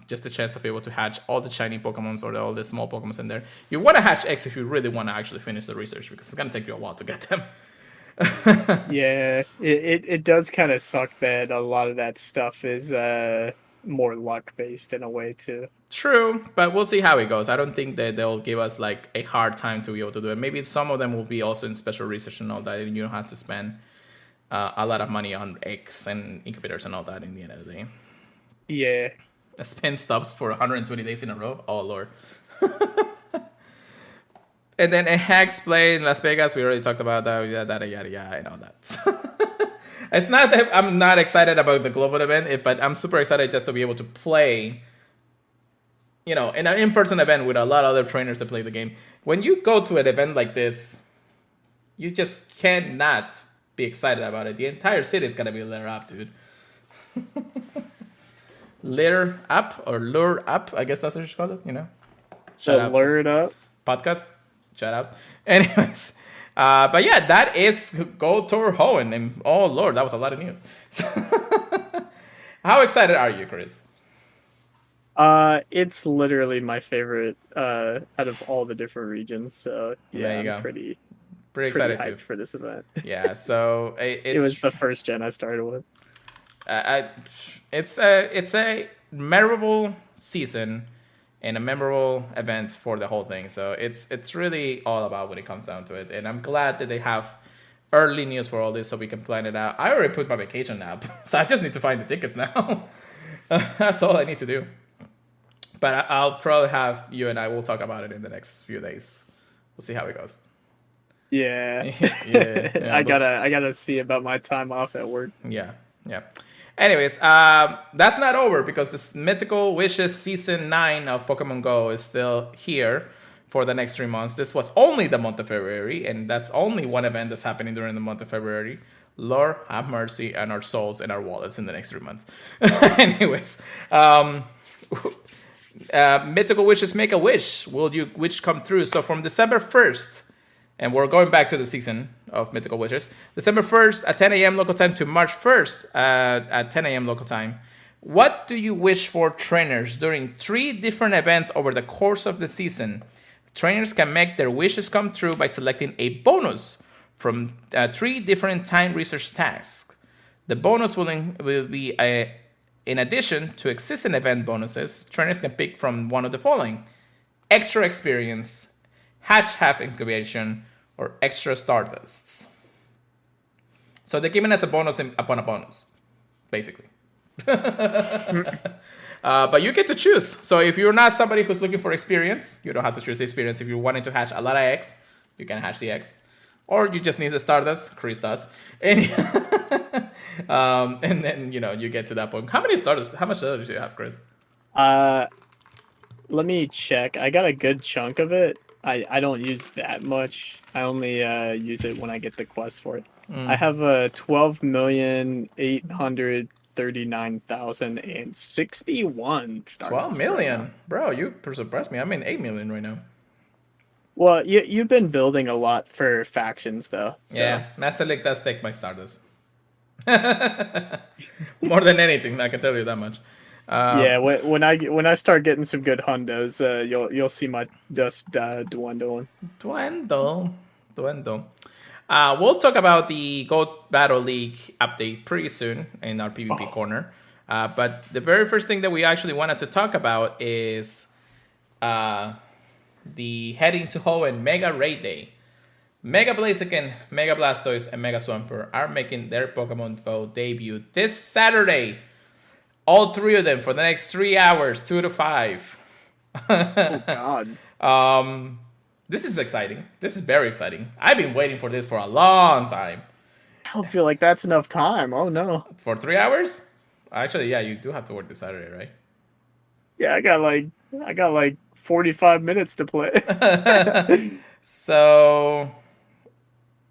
Just a chance of be able to hatch all the shiny Pokemons or all the small Pokemons in there. You want to hatch eggs if you really want to actually finish the research, because it's going to take you a while to get them. Yeah, it does kind of suck that a lot of that stuff is more luck based in a way too. True, but we'll see how it goes. I don't think that they'll give us a hard time to be able to do it. Maybe some of them will be also in special research and all that, and you don't have to spend a lot of money on eggs and incubators and all that in the end of the day. Yeah. Spin stops for 120 days in a row. Oh, Lord. And then a Hex play in Las Vegas. We already talked about that. Yeah, I know that. It's not that I'm not excited about the global event, but I'm super excited just to be able to play, in an in-person event with a lot of other trainers to play the game. When you go to an event like this, you just cannot be excited about it. The entire city is gonna be lit up, dude. Lure up or lure up, I guess that's what you call it, Shout out. Lure it up. Podcast. Shout out. Anyways. But yeah, that is Go Tour Hoenn. And oh Lord, that was a lot of news. How excited are you, Chris? It's literally my favorite out of all the different regions. So yeah, I'm pretty excited hyped too for this event. Yeah, so it was the first gen I started with. It's a memorable season and a memorable event for the whole thing. So it's really all about when it comes down to it. And I'm glad that they have early news for all this so we can plan it out. I already put my vacation app, so I just need to find the tickets now. That's all I need to do. But I'll probably have you and I will talk about it in the next few days. We'll see how it goes. Yeah. Yeah, I gotta see about my time off at work. Yeah. Anyways, that's not over because this Mythical Wishes Season 9 of Pokemon Go is still here for the next 3 months. This was only the month of February, and that's only one event that's happening during the month of February. Lord have mercy on our souls and our wallets in the next 3 months. Anyways, Mythical Wishes Make a Wish. Will your wish come through? So from December 1st, and we're going back to the season of Mythical Wishes. December 1st at 10 a.m. local time to March 1st at 10 a.m. local time. What do you wish for trainers during 3 different events over the course of the season? Trainers can make their wishes come true by selecting a bonus from 3 different time research tasks. The bonus will be in addition to existing event bonuses. Trainers can pick from one of the following: extra experience, hatch half incubation, or extra stardusts. So they're giving us a bonus upon a bonus, basically. But you get to choose. So if you're not somebody who's looking for experience, you don't have to choose the experience. If you're wanting to hatch a lot of eggs, you can hatch the eggs. Or you just need the stardust. Chris does. And, and then, you get to that point. How much stardust do you have, Chris? Let me check. I got a good chunk of it. I don't use that much. I only use it when I get the quest for it. I have a 12,839,061 stardust. 12 million? Right, bro, you surprised me. I'm in 8 million right now. Well, you've been building a lot for factions, though. So. Yeah, Master League does take my stardust. More than anything, I can tell you that much. Yeah, when I start getting some good hundos, you'll see my dust dwindling. Dwindle. We'll talk about the Goat Battle League update pretty soon in our PvP corner. But the very first thing that we actually wanted to talk about is the heading to Hoenn Mega Raid Day. Mega Blaziken, Mega Blastoise, and Mega Swampert are making their Pokemon Go debut this Saturday. All 3 of them for the next 3 hours, 2 to 5. Oh, God. This is exciting. This is very exciting. I've been waiting for this for a long time. I don't feel like that's enough time. Oh, no. For 3 hours? Actually, yeah, you do have to work this Saturday, right? Yeah, I got like 45 minutes to play. So,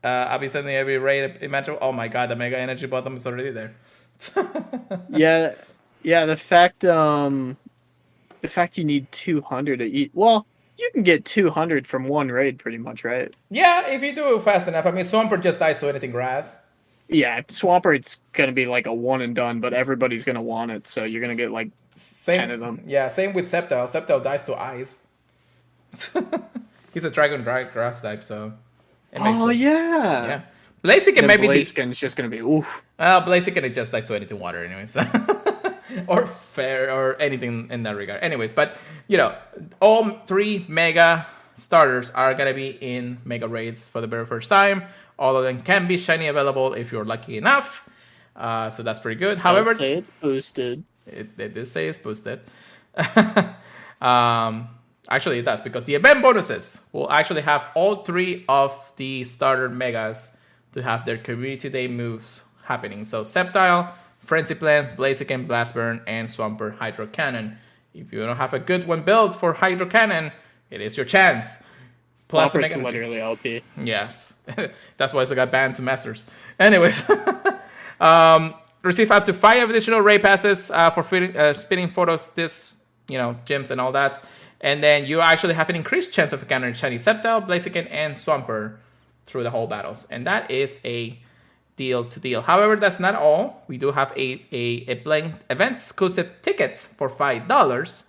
I'll be sending every raid. Imagine, oh my god, the Mega Energy bottom is already there. Yeah, the fact you need 200 to eat. Well, you can get 200 from one raid pretty much, right? Yeah, if you do it fast enough. I mean, Swampert just dies to anything grass. Yeah, Swampert's going to be like a one and done, but everybody's going to want it, so you're going to get like 10 of them. Yeah, same with Sceptile. Sceptile dies to ice. He's a dragon grass type, so it makes sense. Yeah. Yeah. Blaziken maybe Blaziken's just going to be oof. Blaziken it just dies to anything water anyways. Or fair or anything in that regard. Anyways, but all 3 Mega starters are gonna be in Mega Raids for the very first time. All of them can be shiny available if you're lucky enough. So that's pretty good. However, say it's boosted. It did say it's boosted. Actually, it does, because the event bonuses will actually have all 3 of the starter Megas to have their Community Day moves happening. So Sceptile, Frenzy Plant, Blaziken, Blastburn, and Swampert Hydro Cannon. If you don't have a good one built for Hydro Cannon, it is your chance. Plus, it's literally LP. Yes, that's why it got banned to Masters. Anyways, receive up to 5 additional raid passes for spinning photos, gyms and all that. And then you actually have an increased chance of encountering shiny Sceptile, Blaziken, and Swampert through the whole battles. And that is a deal to deal. However, that's not all. We do have a blank event exclusive tickets for $5.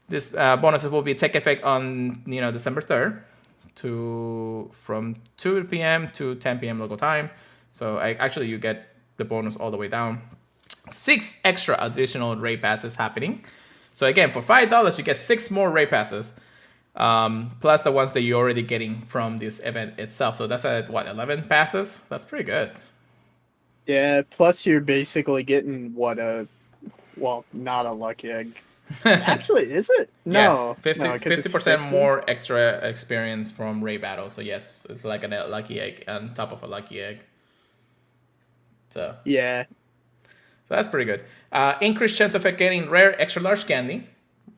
This bonuses will be take effect on December 3rd from 2 p.m. to 10 p.m. local time. So you get the bonus all the way down. 6 extra additional raid passes happening. So again, for $5 you get 6 more raid passes. Plus the ones that you're already getting from this event itself. So that's 11 passes? That's pretty good. Yeah, plus you're basically getting not a lucky egg. Actually, is it? No. Yes, 50% more extra experience from raid battle. So yes, it's like a lucky egg on top of a lucky egg. So yeah. So that's pretty good. Increased chance of getting rare extra large candy.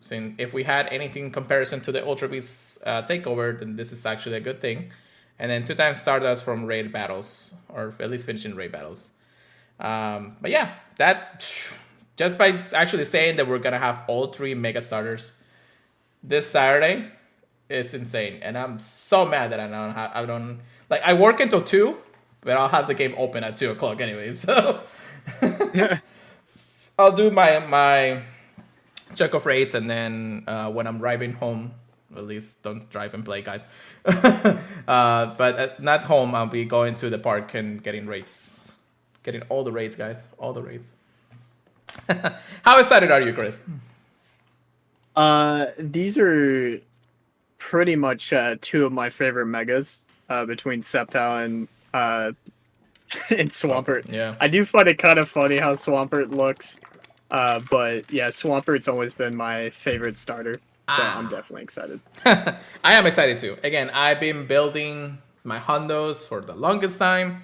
Since if we had anything in comparison to the Ultra Beast takeover, then this is actually a good thing. And then 2 times Stardust from raid battles, or at least finishing raid battles. But yeah, that just by actually saying that we're gonna have all 3 Mega Starters this Saturday, it's insane. And I'm so mad that I don't I work until 2, but I'll have the game open at 2 o'clock anyway. So I'll do my check of rates, and then when I'm driving home, at least don't drive and play, guys. But not home, I'll be going to the park and getting rates, getting all the rates, guys, all the rates. How excited are you, Chris? These are pretty much two of my favorite megas between Sceptile and and Swampert. Yeah. I do find it kind of funny how Swampert looks. But yeah, Swampert's always been my favorite starter. So I'm definitely excited. I am excited too. Again, I've been building my Hondos for the longest time.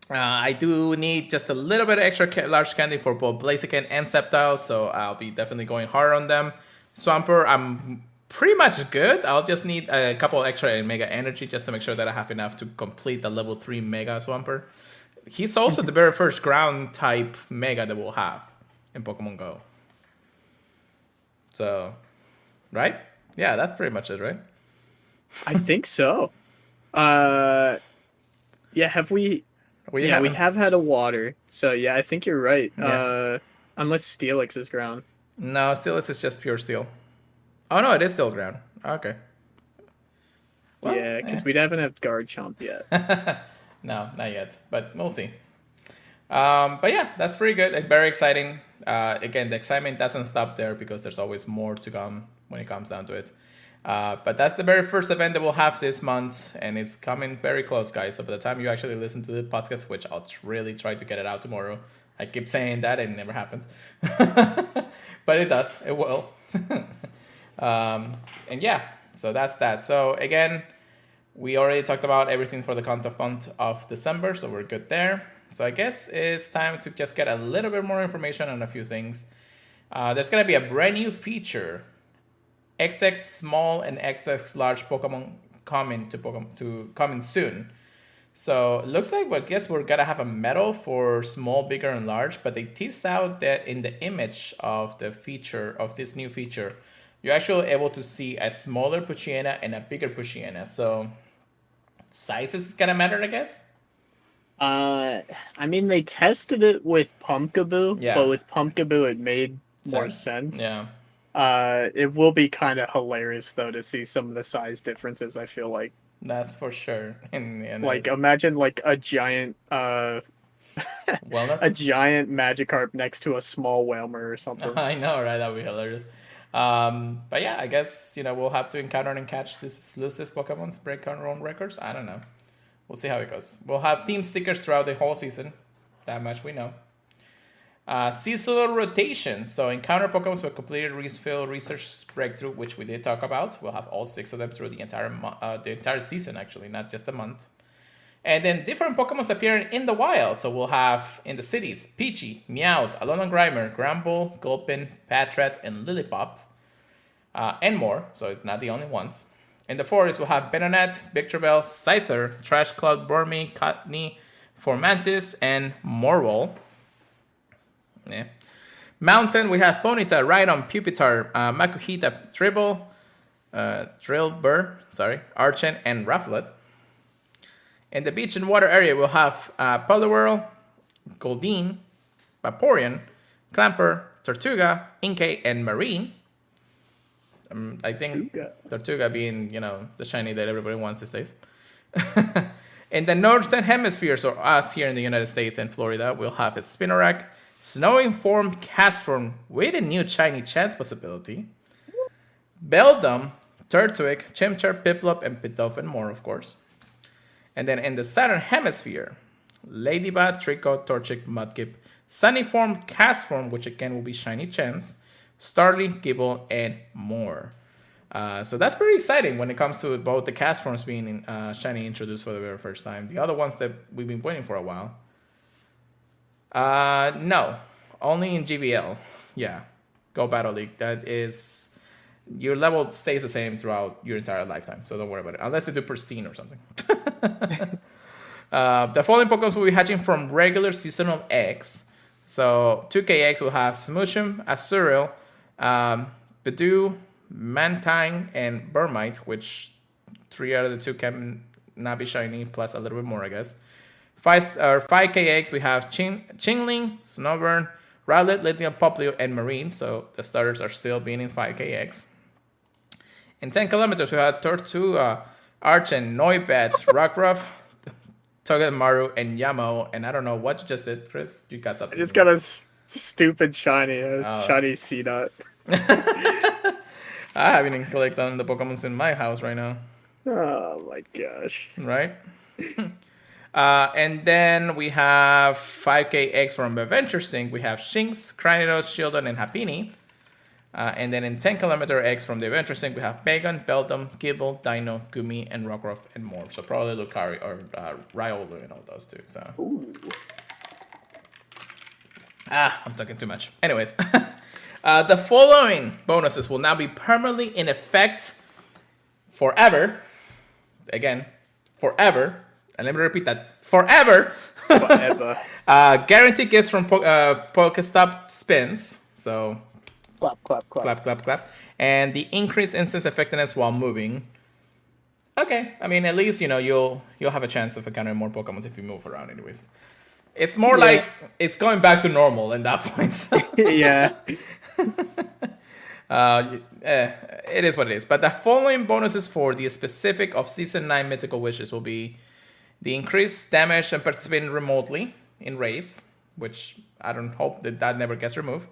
I do need just a little bit of extra large candy for both Blaziken and Sceptile, so I'll be definitely going hard on them. Swampert, I'm pretty much good. I'll just need a couple extra Mega Energy just to make sure that I have enough to complete the level 3 Mega Swampert. He's also the very first ground type Mega that we'll have in Pokemon Go. So, right? Yeah, that's pretty much it, right? I think so. Yeah, have we? We We have had a water. So yeah, I think you're right. Yeah. Unless Steelix is ground. No, Steelix is just pure steel. Oh no, it is still ground. Okay. Well, Yeah, because we haven't had Garchomp yet. No, not yet, but we'll see. But yeah, that's pretty good. Like, very exciting. Again, the excitement doesn't stop there because there's always more to come when it comes down to it. But that's the very first event that we'll have this month, and it's coming very close, guys. So by the time you actually listen to the podcast, which I'll really try to get it out tomorrow. I keep saying that, and it never happens. But it does. It will. And yeah, so that's that. So again, we already talked about everything for the content month of December, so we're good there. So I guess it's time to just get a little bit more information on a few things. There's going to be a brand new feature, XX small and XX large Pokemon coming soon. So it looks like, well, I guess we're going to have a medal for small, bigger, and large, but they teased out that in the image of the feature, of this new feature, you're actually able to see a smaller Poochyena and a bigger Poochyena. So size is going to matter, I guess? I mean, they tested it with Pumpkaboo, Yeah. but with Pumpkaboo, it made more sense. Yeah. It will be kind of hilarious though to see some of the size differences. I feel like, That's for sure. like imagine like a giant, well, a giant Magikarp next to a small Whalmer or something. I know, right? That would be hilarious. But yeah, I guess, we'll have to encounter and catch these elusive Pokemons, break our own records. I don't know. We'll see how it goes. We'll have team stickers throughout the whole season. That much we know. Seasonal rotation. So encounter Pokemon with completed refill research breakthrough, which we did talk about. We'll have all 6 of them through the entire season, actually, not just a month. And then different Pokemon appearing in the wild. So we'll have in the cities Peachy, Meowth, Alolan Grimer, Gramble, Gulpin, Patrat, and Lillipup. And more. So it's not the only ones. In the forest, we'll have Venonat, Victreebel, Scyther, Trash Cloud, Burmy, Cottonee, Formantis, and Morwell. Yeah. Mountain, we have Ponyta, Rhydon, Pupitar, Makuhita, Drillbur, Archen, and Rufflet. In the beach and water area, we'll have Poliwhirl, Goldeen, Vaporeon, Clamper, Tortuga, Inkay, and Marine. I think Tortuga being, the shiny that everybody wants these days. In the northern hemisphere, so us here in the United States and Florida, we'll have a Spinarak, Snowing Form, Castform with a new shiny chance possibility, Beldum, Turtwig, Chimchar, Piplup, and Pidove, and more, of course. And then in the southern hemisphere, Ladybug, Trico, Torchic, Mudkip, Sunny Form, Castform, which again will be shiny chance, Starly, Gibble, and more. So that's pretty exciting when it comes to both the cast forms being shiny introduced for the very first time. The other ones that we've been waiting for a while. No, only in GVL. Yeah, Go Battle League. That is, your level stays the same throughout your entire lifetime. So don't worry about it, unless they do pristine or something. The following Pokemon will be hatching from regular seasonal eggs. So 2K eggs will have Smoochum, Azurill, Bidoo, Mantine, and Burmite, which 3 out of the 2 can not be shiny, plus a little bit more, I guess. 5K eggs, we have Chingling, Snowburn, Rowlet, Lithium, Popplio, and Marine. So the starters are still being in 5kx. In 10 kilometers, we had Tortua, Archen, Noibat, Rockruff, Togedemaru, and Yamo. And I don't know what you just did, Chris. You got something. I just got a stupid shiny. Shiny C-Dot. I haven't even collected on the Pokemons in my house right now. Oh my gosh. Right? And then we have 5kx from Adventure Sync. We have Shinx, Cranidos, Shieldon, and Happiny. And then in 10 kilometer X from the Adventure Sync, we have Megan, Beldum, Gible, Dino, Gumi, and Rockruff, and more. So probably Lucario or Riolu and all those too. So. Ooh. I'm talking too much. Anyways, the following bonuses will now be permanently in effect forever. Again, forever. And let me repeat that. Forever. Forever. Guaranteed gifts from Pokestop spins. So. Clap, clap, clap. Clap, clap, clap. And the increased instance effectiveness while moving. Okay. I mean, at least, you'll have a chance of encountering more Pokemon if you move around anyways. It's more like it's going back to normal at that point. So. Yeah. It is what it is. But the following bonuses for the specific of Season 9 Mythical Wishes will be the increased damage and participating remotely in raids, which I don't hope that never gets removed.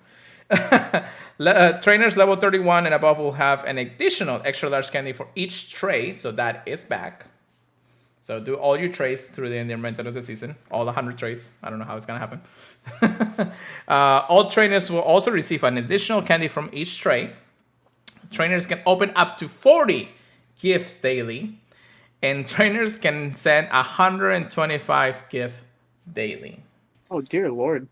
Trainers level 31 and above will have an additional extra large candy for each trait, so that is back. So do all your traits through the environment of the season, all 100 traits. I don't know how it's gonna happen. All trainers will also receive an additional candy from each trait. Trainers can open up to 40 gifts daily, and trainers can send 125 gifts daily. Oh dear Lord.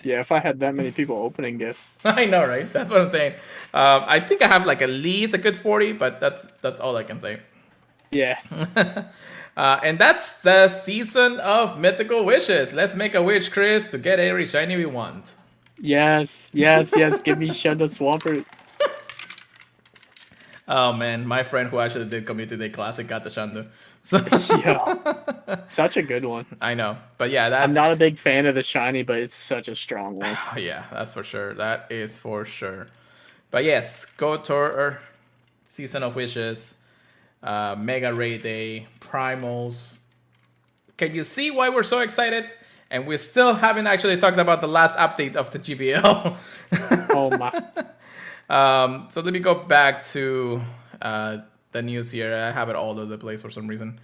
Yeah, if I had that many people opening gifts. I know, right? That's what I'm saying. I think I have like at least a good 40, but that's all I can say. Yeah. And that's the season of Mythical Wishes. Let's make a wish, Chris, to get every shiny we want. Yes. Give me Shadow Swampert. Oh man, my friend who actually did Community Day Classic got the Shandu. So Yeah. Such a good one. I know. But yeah, that's... I'm not a big fan of the shiny, but it's such a strong one. Oh, yeah, that's for sure. That is for sure. But yes, go to our Season of Wishes, Mega Raid Day, Primals. Can you see why we're so excited? And we still haven't actually talked about the last update of the GBL. Oh my. So let me go back to the news here. I have it all over the place for some reason.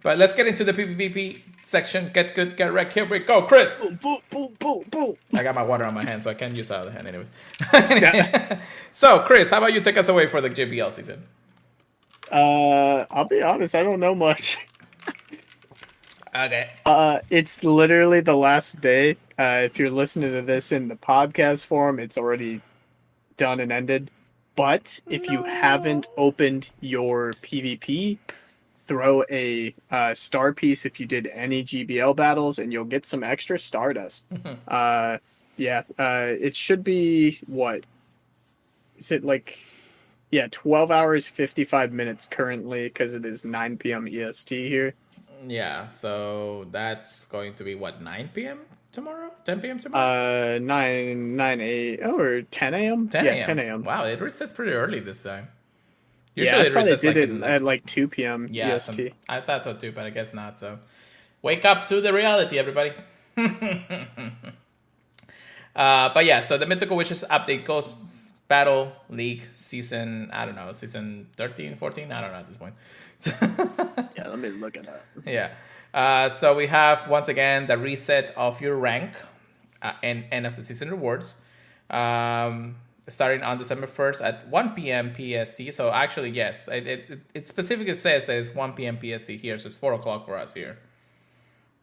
But let's get into the PvP section. Get good, get wrecked. Here we go, Chris. Boom. I got my water on my hand, so I can't use that other hand anyways. So, Chris, how about you take us away for the JBL season? I'll be honest, I don't know much. Okay. It's literally the last day. If you're listening to this in the podcast form, it's already done and ended. But if you haven't opened your PvP, throw a star piece if you did any GBL battles, and you'll get some extra Stardust. It should be, what? Is it like... Yeah, 12 hours, 55 minutes currently, because it is 9 p.m. EST here. Yeah, so that's going to be, what, 9 p.m. tomorrow? 10 p.m. tomorrow? 9 8, or 10 a.m.? 10 yeah, a.m. 10 a.m. Wow, it resets pretty early this time. Usually I thought it did it like at like 2 p.m. EST. I thought so too, but I guess not. So wake up to the reality, everybody. But yeah, so the Mythical Wishes update goes Battle League season, I don't know, season 13, 14? I don't know at this point. Yeah, let me look at that. Yeah. So we have, once again, the reset of your rank and end of the season rewards. Starting on December 1st at 1 p.m. PST. So actually, yes, it specifically says that it's 1 p.m. PST here, so it's 4 o'clock for us here.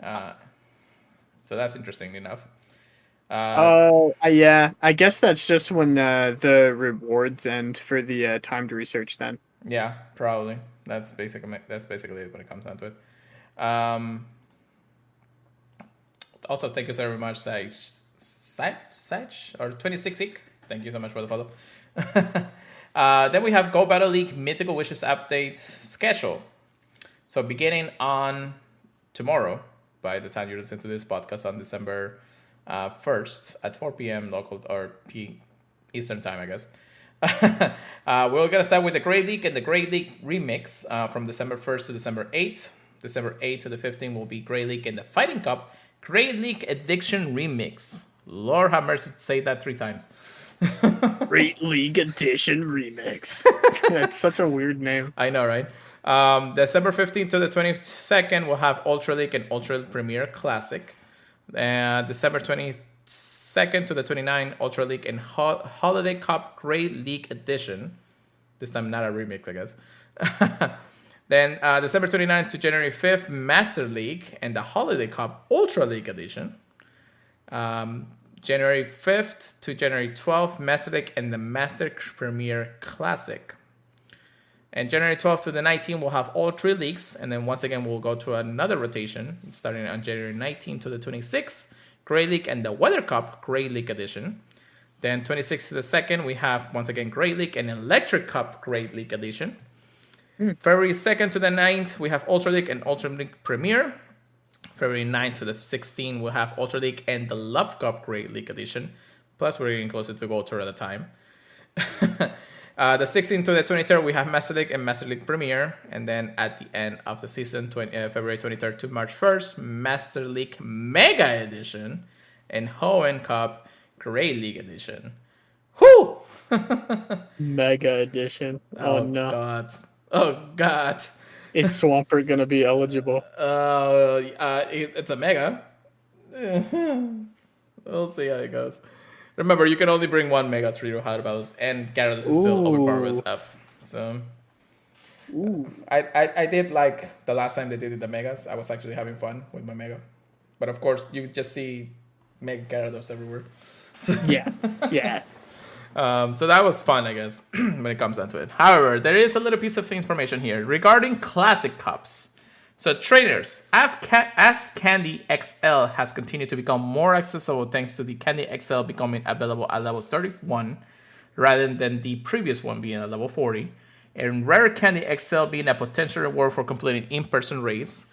So that's interesting enough. Yeah, I guess that's just when the rewards end for the time to research then. Yeah, probably. That's basically it when it comes down to it. Also, thank you so very much, Sage or 26ik. Thank you so much for the follow. Then we have Go Battle League Mythical Wishes update schedule. So beginning on tomorrow, by the time you listen to this podcast on December first at 4 p.m. local or Eastern time, I guess. We're gonna start with the Great League and the Great League remix from December 1st to December 8th. December 8th to the 15th will be Great League and the Fighting Cup Great League Addiction remix. Lord have mercy, say that 3 times. Great League Edition Remix. That's such a weird name. I know, right? December 15th to the 22nd, we'll have Ultra League and Ultra Premier Classic. December 22nd to the 29th, Ultra League and Holiday Cup Great League Edition. This time, not a remix, I guess. Then December 29th to January 5th, Master League and the Holiday Cup Ultra League Edition. January 5th to January 12th, Master League and the Master Premier Classic. And January 12th to the 19th, we'll have all 3 leagues. And then once again, we'll go to another rotation starting on January 19th to the 26th, Great League and the Weather Cup Great League Edition. Then 26th to the 2nd, we have once again Great League and Electric Cup Great League Edition. February 2nd to the 9th, we have Ultra League and Ultra League Premier. February 9th to the 16th, we'll have Ultra League and the Love Cup Great League Edition. Plus, we're getting closer to Gold Tour at the time. The 16th to the 23rd, we have Master League and Master League Premier. And then at the end of the season, February 23rd to March 1st, Master League Mega Edition and Hoenn Cup Great League Edition. Whew! Mega Edition. Oh no. God. Oh, God. Is Swampert going to be eligible? It's a mega. We'll see how it goes. Remember, you can only bring 1 mega to your hard battles, and Gyarados is still overpowered with F. So, I did like the last time they did the megas. I was actually having fun with my mega. But of course, you just see Mega Gyarados everywhere. Yeah. So that was fun, I guess, when it comes down to it. However, there is a little piece of information here regarding Classic Cups. So trainers, as Candy XL has continued to become more accessible thanks to the Candy XL becoming available at level 31 rather than the previous one being at level 40, and Rare Candy XL being a potential reward for completing in-person raids,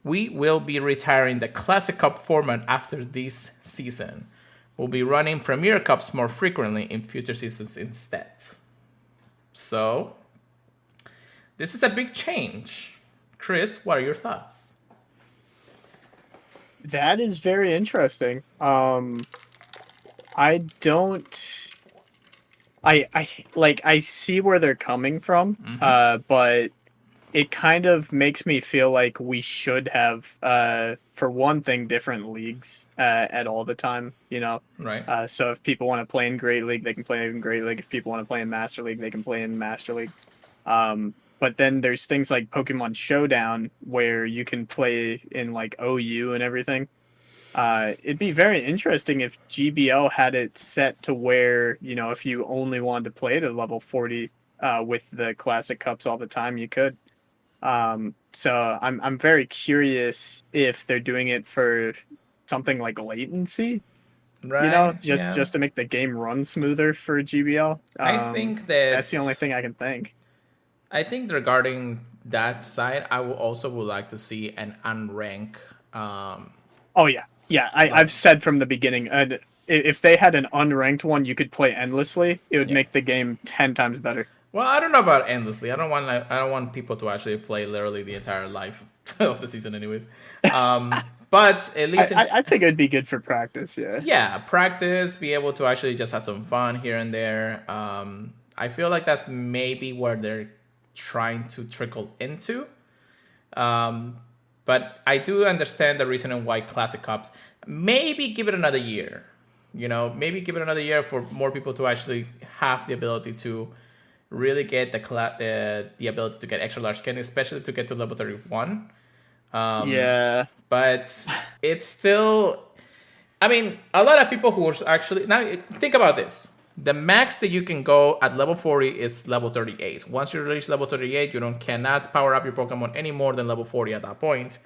we will be retiring the Classic Cup format after this season. We'll be running Premier Cups more frequently in future seasons instead. So, this is a big change. Chris, what are your thoughts? That is very interesting. I see where they're coming from, but it kind of makes me feel like we should have, for one thing, different leagues at all the time, you know? Right. So if people want to play in Great League, they can play in Great League. If people want to play in Master League, they can play in Master League. But then there's things like Pokemon Showdown where you can play in like OU and everything. It'd be very interesting if GBL had it set to where, you know, if you only wanted to play to level 40 with the Classic Cups all the time, you could. So I'm very curious if they're doing it for something like latency, Right. you know, just to make the game run smoother for GBL. I think that's the only thing I can think. I think regarding that side, I would like to see an unranked. Oh yeah. I've said from the beginning, if they had an unranked one, you could play endlessly. It would make the game 10 times better. Well, I don't know about endlessly. I don't want people to actually play literally the entire life of the season, anyways. But at least I think it'd be good for practice. Yeah. Yeah, practice, be able to actually just have some fun here and there. I feel like that's maybe where they're trying to trickle into. But I do understand the reason why Classic Cups. Maybe give it another year. You know, maybe give it another year for more people to actually have the ability to really get the ability to get extra large candy, especially to get to level 31. Yeah. But it's still, I mean, a lot of people who are actually, now think about this. The max that you can go at level 40 is level 38. Once you reach level 38, you cannot power up your Pokemon any more than level 40 at that point.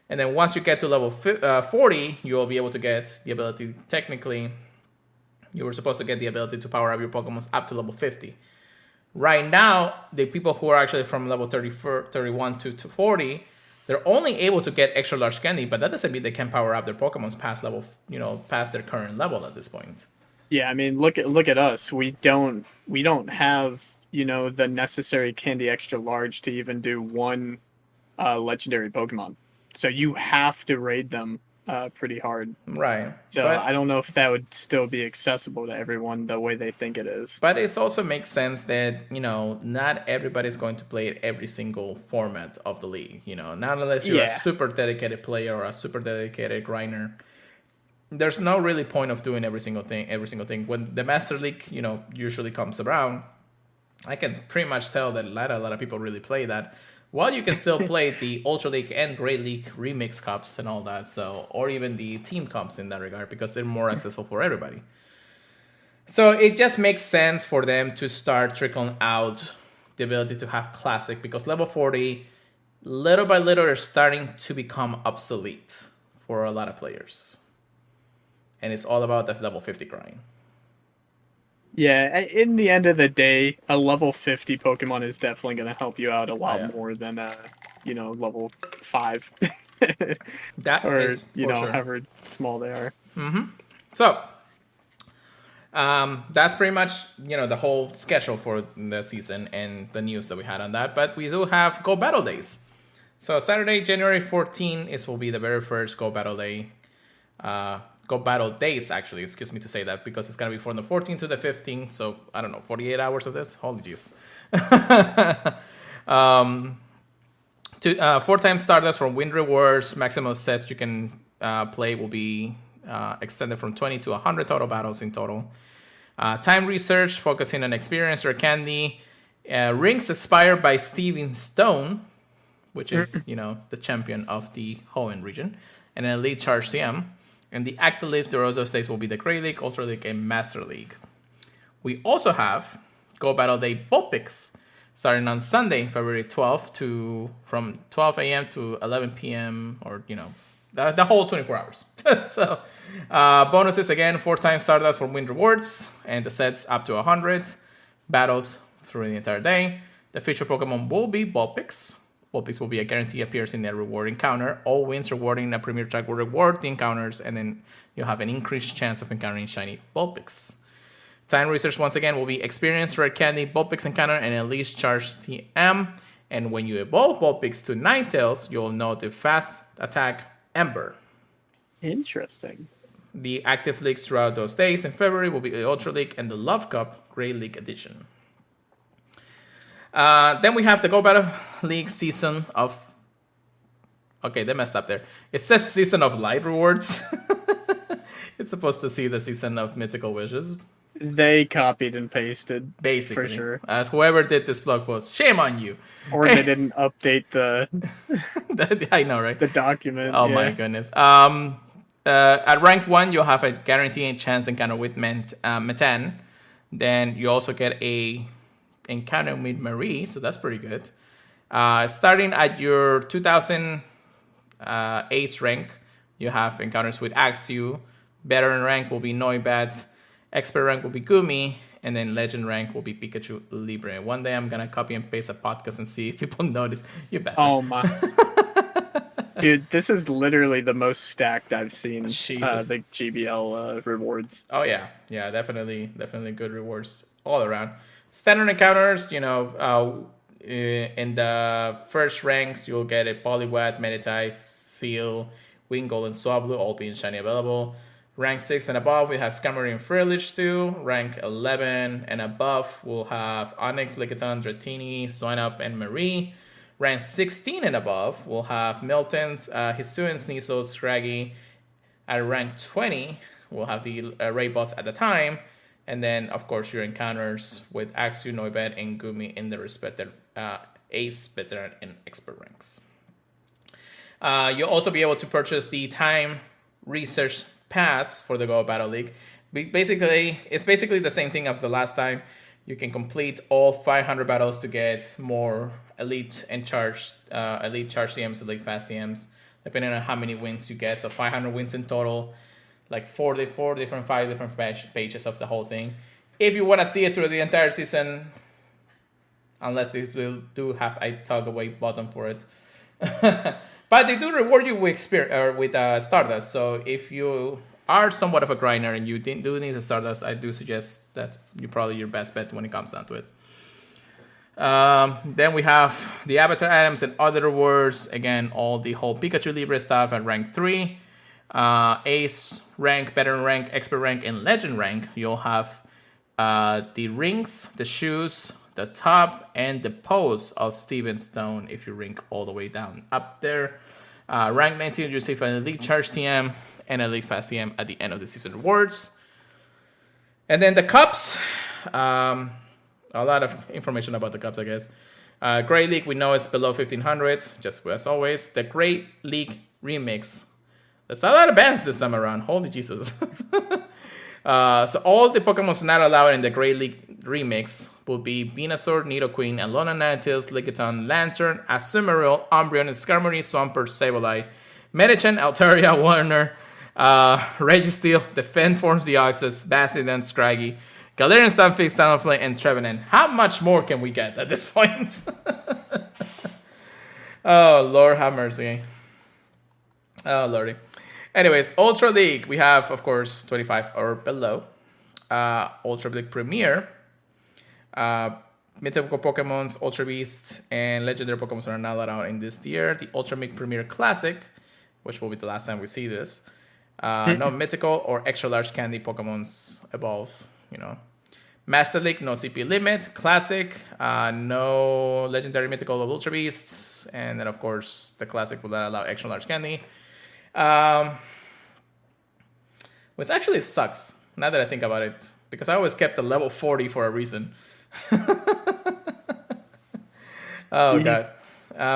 And then once you get to level 40, you will be able to get the ability, technically, you were supposed to get the ability to power up your Pokemon up to level 50. Right now, the people who are actually from level 31 to 40 They're only able to get extra large candy, but that doesn't mean they can power up their Pokemon's past level, past their current level at this point. Yeah, I mean, look at us. We don't have the necessary candy extra large to even do one legendary Pokemon. So you have to raid them pretty hard. Right. So I don't know if that would still be accessible to everyone the way they think it is. But it also makes sense that, not everybody's going to play every single format of the league. Not unless you're a super dedicated player or a super dedicated grinder. There's no really point of doing every single thing. When the Master League, usually comes around, I can pretty much tell that a lot of people really play that. While you can still play the Ultra League and Great League remix cups and all that, or even the team cups in that regard, because they're more accessible for everybody. So it just makes sense for them to start trickling out the ability to have Classic, because level 40, little by little, are starting to become obsolete for a lot of players. And it's all about the level 50 grind. Yeah, in the end of the day, a level 50 Pokemon is definitely going to help you out a lot more than level 5. That or, is for sure. however small they are. Mm-hmm. So, that's pretty much, the whole schedule for the season and the news that we had on that. But we do have Go Battle Days. So Saturday, January 14 will be the very first Go Battle Day. Go Battle Days, actually, excuse me to say that, because it's going to be from the 14th to the 15th. So, I don't know, 48 hours of this? Holy jeez. 4 times Stardust from Win Rewards. Maximum sets you can play will be extended from 20 to 100 total battles in total. Time research, focusing on experience or candy. Rings expired by Steven Stone, which is, the champion of the Hoenn region. And an Elite Charge CM. And the active league Rosa States will be the Great League, Ultra League, and Master League. We also have Go Battle Day Bolt Picks, starting on Sunday, February 12th, from 12 a.m. to 11 p.m. or, the whole 24 hours. So, bonuses again, 4 times Stardust for Win Rewards, and the sets up to 100. Battles through the entire day. The featured Pokemon will be Vulpix. Vulpix will be a guarantee appears in a reward encounter. All wins rewarding a Premier Track will reward the encounters, and then you'll have an increased chance of encountering shiny Vulpix. Time research once again will be experience, rare candy, Vulpix encounter, and at least charge TM. And when you evolve Vulpix to Ninetales, you'll know the fast attack Ember. Interesting. The active leagues throughout those days in February will be the Ultra League and the Love Cup Great League Edition. Then we have the Go Battle League season of... Okay, they messed up there. It says season of light rewards. It's supposed to see the season of mythical wishes. They copied and pasted, basically, for sure. As whoever did this blog post, shame on you. Or they didn't update the... I know, right? The document. Oh my goodness. At rank 1, you'll have a guaranteed chance encounter with Metan. Then you also get a encounter with Marie, so that's pretty good. Starting at your 2008 rank, you have encounters with Axew. Veteran rank will be Noibat. Expert rank will be Gumi. And then legend rank will be Pikachu Libre. One day I'm going to copy and paste a podcast and see if people notice. You best. Oh my. Dude, this is literally the most stacked I've seen. The GBL rewards. Oh yeah. Yeah, definitely good rewards all around. Standard encounters, in the first ranks, you'll get a Poliwag, Meditite, Seal, Wingull, and Swablu, all being shiny available. Rank 6 and above, we have Skarmory and Frillich too. Rank 11 and above, we'll have Onyx, Lickitung, Dratini, Swinub, and Marie. Rank 16 and above, we'll have Milton, Hisuian, Sneasel, Scraggy. At rank 20, we'll have the raid boss at the time. And then, of course, your encounters with Axew, Noibat, and Gumi in the respective Ace, Veteran, and Expert ranks. You'll also be able to purchase the Time Research Pass for the Go Battle League. It's basically the same thing as the last time. You can complete all 500 battles to get more Elite Charge CMs, Elite Fast CMs, depending on how many wins you get. So 500 wins in total. Like 5 different pages of the whole thing. If you want to see it through the entire season, unless they do have a tug away button for it, But they do reward you with Stardust. So if you are somewhat of a grinder and you do need a Stardust, I do suggest that's probably your best bet when it comes down to it. Then we have the avatar items and other rewards. Again, all the whole Pikachu Libre stuff at rank 3. Ace rank, veteran rank, expert rank, and legend rank. You'll have the rings, the shoes, the top, and the pose of Steven Stone if you rank all the way down up there. Rank 19, you receive an Elite Charge TM and Elite Fast TM at the end of the season rewards. And then the cups. A lot of information about the cups, I guess. Great League, we know is below 1500, just as always. The Great League Remix. There's a lot of bands this time around. Holy Jesus. So all the Pokemon not allowed in the Great League Remix will be Venusaur, Nidoqueen, Alola Ninetales, Lickitung, Lantern, Azumarill, Umbreon, Skarmory, Swampert, Sableye, Medicham, Altaria, Warner, Registeel, Defend Forms, Deoxys, Bastion, Scraggy, Galarian, Stunfisk, Talonflame, and Trevenant. How much more can we get at this point? Oh, Lord have mercy. Oh, Lordy. Anyways, Ultra League, we have, of course, 25 or below. Ultra League Premier. Mythical Pokemons, Ultra Beast, and Legendary Pokemons are not allowed in this tier. The Ultra League Premier Classic, which will be the last time we see this. No Mythical or Extra Large Candy Pokemons evolve, Master League, no CP limit. Classic, no Legendary Mythical of Ultra Beasts. And then, of course, the Classic will not allow Extra Large Candy. Which actually sucks, now that I think about it, because I always kept the level 40 for a reason. Oh, God.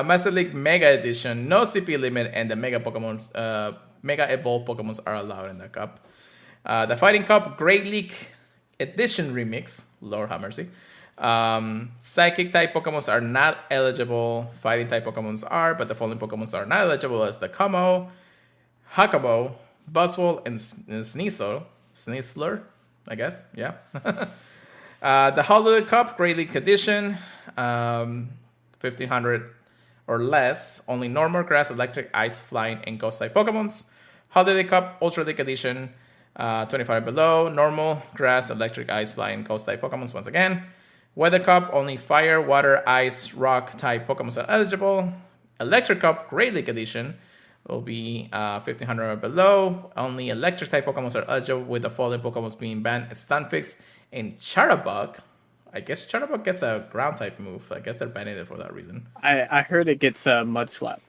Master League Mega Edition, no CP limit, and the Mega Evolved Pokemons are allowed in the cup. The Fighting Cup Great League Edition Remix, Lord have mercy. Psychic type Pokemons are not eligible. Fighting type Pokemons are, but the following Pokemons are not eligible as the Como, Hakabo, Buzzwole, and Sneasler, I guess. Yeah. The Holiday Cup Great League Edition, 1500 or less. Only normal, grass, electric, ice, flying, and ghost type Pokemons. Holiday Cup Ultra League Edition, 25 below. Normal, grass, electric, ice, flying, ghost type Pokemons once again. Weather Cup, only fire, water, ice, rock type Pokemons are eligible. Electric Cup Great League Edition will be 1500 or below. Only electric type Pokemon are eligible, with the following Pokemon being banned: Stunfisk and Charabug. I guess Charabug gets a ground type move. I guess they're banning it for that reason. I heard it gets a Mud Slap.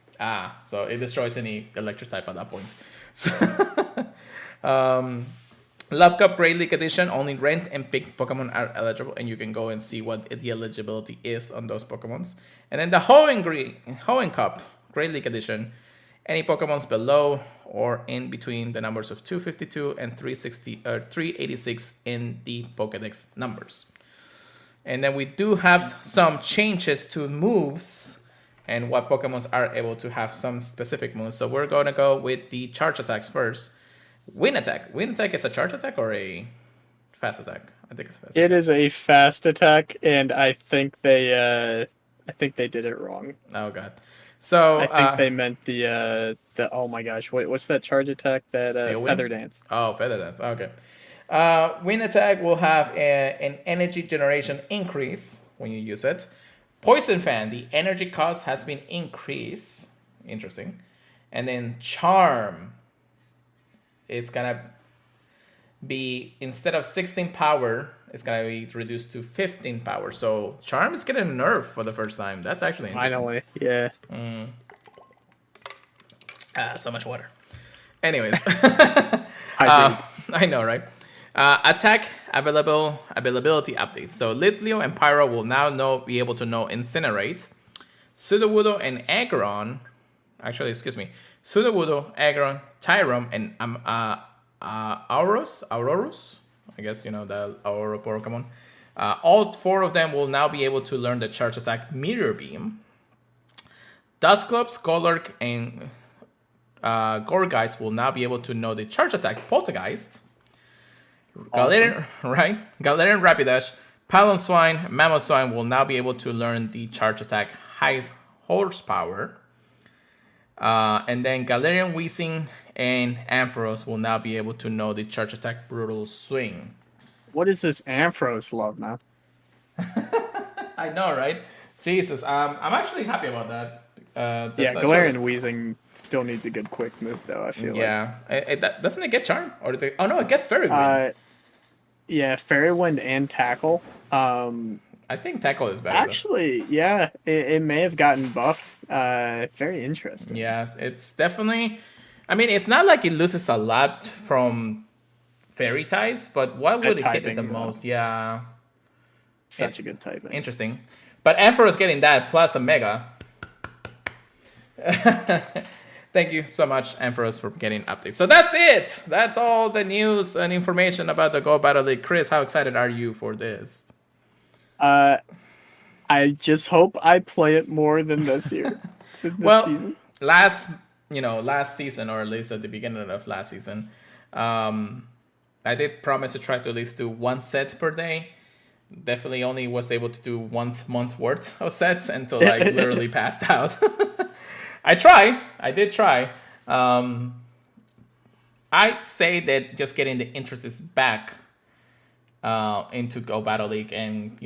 So it destroys any electric type at that point. So, Love Cup Great League Edition, only rent and pick Pokemon are eligible, and you can go and see what the eligibility is on those Pokemons. And then the Hoenn Cup Great League Edition, any Pokemons below or in between the numbers of 252 and 386 in the Pokedex numbers. And then we do have some changes to moves and what Pokemons are able to have some specific moves. So we're going to go with the charge attacks first. Wind Attack. Wind Attack is a charge attack or a fast attack? I think it's a fast attack. It is a fast attack, and I think they did it wrong. Oh, God. So I think they meant the oh my gosh, what's that charge attack? That Feather Dance. Oh, Feather Dance. Okay. Wind Attack will have an energy generation increase when you use it. Poison Fan, the energy cost has been increased. Interesting. And then Charm, it's gonna be, instead of 16 power, it's gonna be reduced to 15 power. So Charm is getting a nerf for the first time. That's actually interesting. Finally, yeah. So much water. Anyways, I know, right? Attack availability updates. So Litleo and Pyro will now be able to know Incinerate. Sudowoodo and Aggron, Sudowoodo, Aggron, Tyrone, and Aurorus, I guess the Aurora Pokemon. All four of them will now be able to learn the charge attack Meteor Beam. Dusclops, Golurk, and Gourgeist will now be able to know the charge attack Poltergeist. Awesome. Galarian Rapidash, Palonswine, Mamoswine will now be able to learn the charge attack High Horsepower. And then Galarian Weezing and Ampharos will now be able to know the Charge Attack Brutal Swing. What is this Ampharos love, man? I know, right? Jesus, I'm actually happy about that. Yeah, Galarian Weezing still needs a good quick move, though, I feel like. Yeah. Doesn't it get Charm? Oh, no, it gets Fairy Wind. Yeah, Fairy Wind and Tackle. I think Tackle is better. Actually, yeah, it may have gotten buffed. Very interesting. Yeah, it's definitely... I mean, it's not like it loses a lot from Fairy types, but what would it hit it the most? Yeah. Such a good typing. Interesting. But Ampharos getting that plus a Mega. Thank you so much, Ampharos, for getting updates. So that's it. That's all the news and information about the Go Battle League. Chris, how excited are you for this? I just hope I play it more than this year. This season. Last season, or at least at the beginning of last season, I did promise to try to at least do one set per day. Definitely only was able to do 1 month worth of sets until I literally passed out. I did try. I'd say that just getting the interest back into Go Battle League and,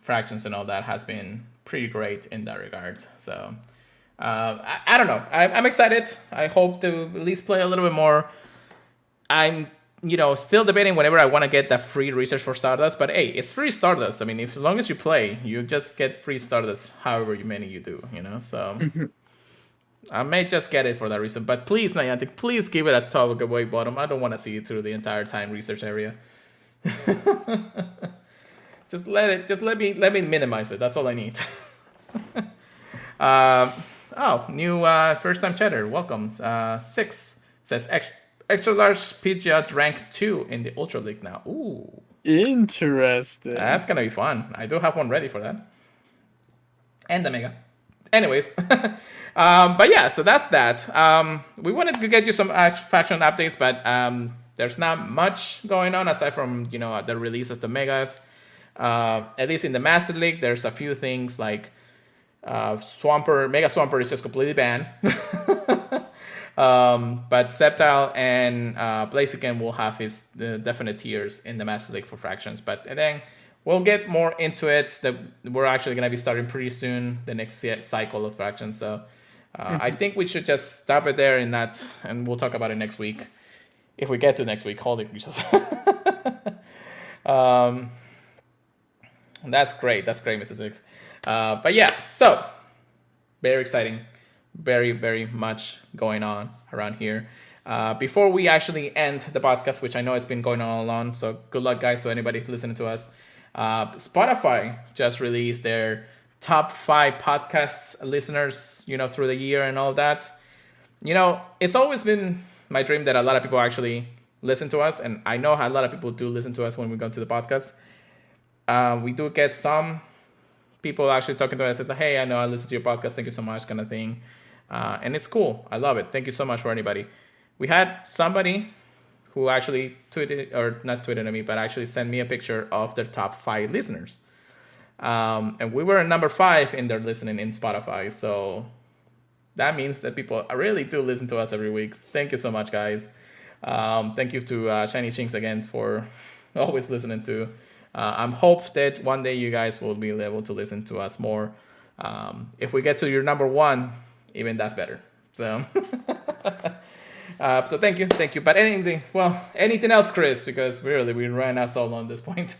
fractions and all that has been pretty great in that regard. So I don't know. I'm excited. I hope to at least play a little bit more. I'm still debating whenever I want to get that free research for Stardust. But hey, it's free Stardust. I mean, as long as you play, you just get free Stardust however many you do, So I may just get it for that reason. But please, Niantic, please give it a top away bottom. I don't want to see it through the entire time research area. Just let me minimize it. That's all I need. New first time chatter. Welcome. 6 says extra large Pidgeot rank 2 in the Ultra League now. Ooh. Interesting. That's gonna be fun. I do have one ready for that. And the Mega. Anyways. But yeah, so that's that. We wanted to get you some faction updates, but there's not much going on aside from, the release of the Megas. At least in the Master League, there's a few things like Mega Swampert is just completely banned. But Sceptile and Blaziken will have his definite tiers in the Master League for fractions. But then we'll get more into it. We're actually going to be starting pretty soon the next cycle of fractions. So I think we should just stop it there in that, and we'll talk about it next week. If we get to next week, holy Jesus. That's great, Mr. Six. But yeah, so very exciting. Very, very much going on around here. Before we actually end the podcast, which I know it's been going on all along, so good luck, guys, to anybody listening to us. Spotify just released their top 5 podcast listeners, through the year and all that. It's always been my dream that a lot of people actually listen to us, and I know a lot of people do listen to us when we go to the podcast. We do get some people actually talking to us and say, hey, I know I listen to your podcast, thank you so much, kind of thing. And it's cool. I love it. Thank you so much for anybody. We had somebody who actually not tweeted at me, but actually sent me a picture of their top 5 listeners. And we were at number 5 in their listening in Spotify. So that means that people really do listen to us every week. Thank you so much, guys. Thank you to Shiny Shinx again for always listening to. I'm hope that one day you guys will be able to listen to us more. If we get to your number 1, even that's better. So, so thank you. But anything else, Chris? Because we ran out so long at this point.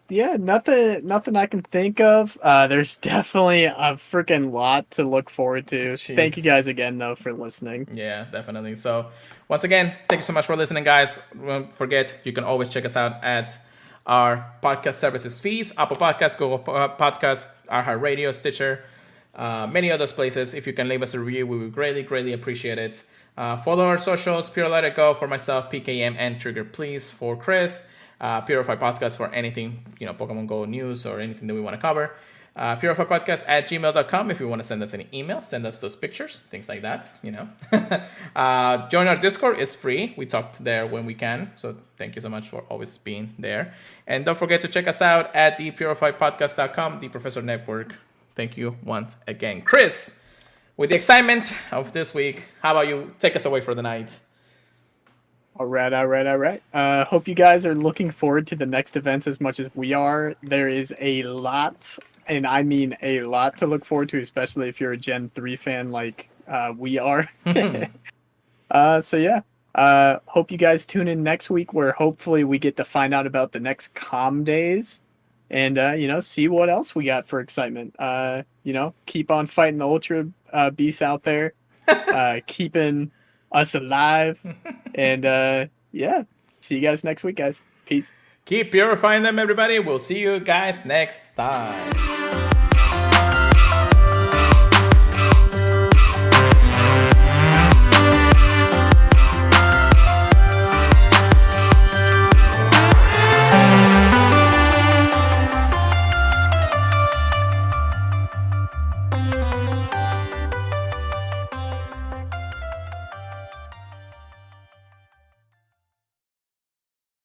Yeah, nothing I can think of. There's definitely a freaking lot to look forward to. Jesus. Thank you guys again, though, for listening. Yeah, definitely. So, once again, thank you so much for listening, guys. Don't forget, you can always check us out at our podcast services feeds, Apple Podcasts, Google Podcasts, iHeartRadio, Stitcher, many other places. If you can leave us a review, we would greatly appreciate it. Follow our socials, Pure Let It Go for myself, PKM and Trigger Please for Chris. Purified Podcast for anything, Pokemon Go news or anything that we want to cover. purifiedpodcast@gmail.com if you want to send us any emails, send us those pictures, things like that, Join our Discord, it's free. We talk there when we can, so thank you so much for always being there. And don't forget to check us out at the purifiedpodcast.com, the Professor Network. Thank you once again. Chris, with the excitement of this week, how about you take us away for the night? All right. Hope you guys are looking forward to the next events as much as we are. There is a lot, and I mean a lot, to look forward to, especially if you're a Gen 3 fan like we are. So yeah, hope you guys tune in next week, where hopefully we get to find out about the next comm days, and see what else we got for excitement. Keep on fighting the ultra beasts out there, keeping us alive, and yeah, see you guys next week, guys. Peace. Keep purifying them, everybody. We'll see you guys next time.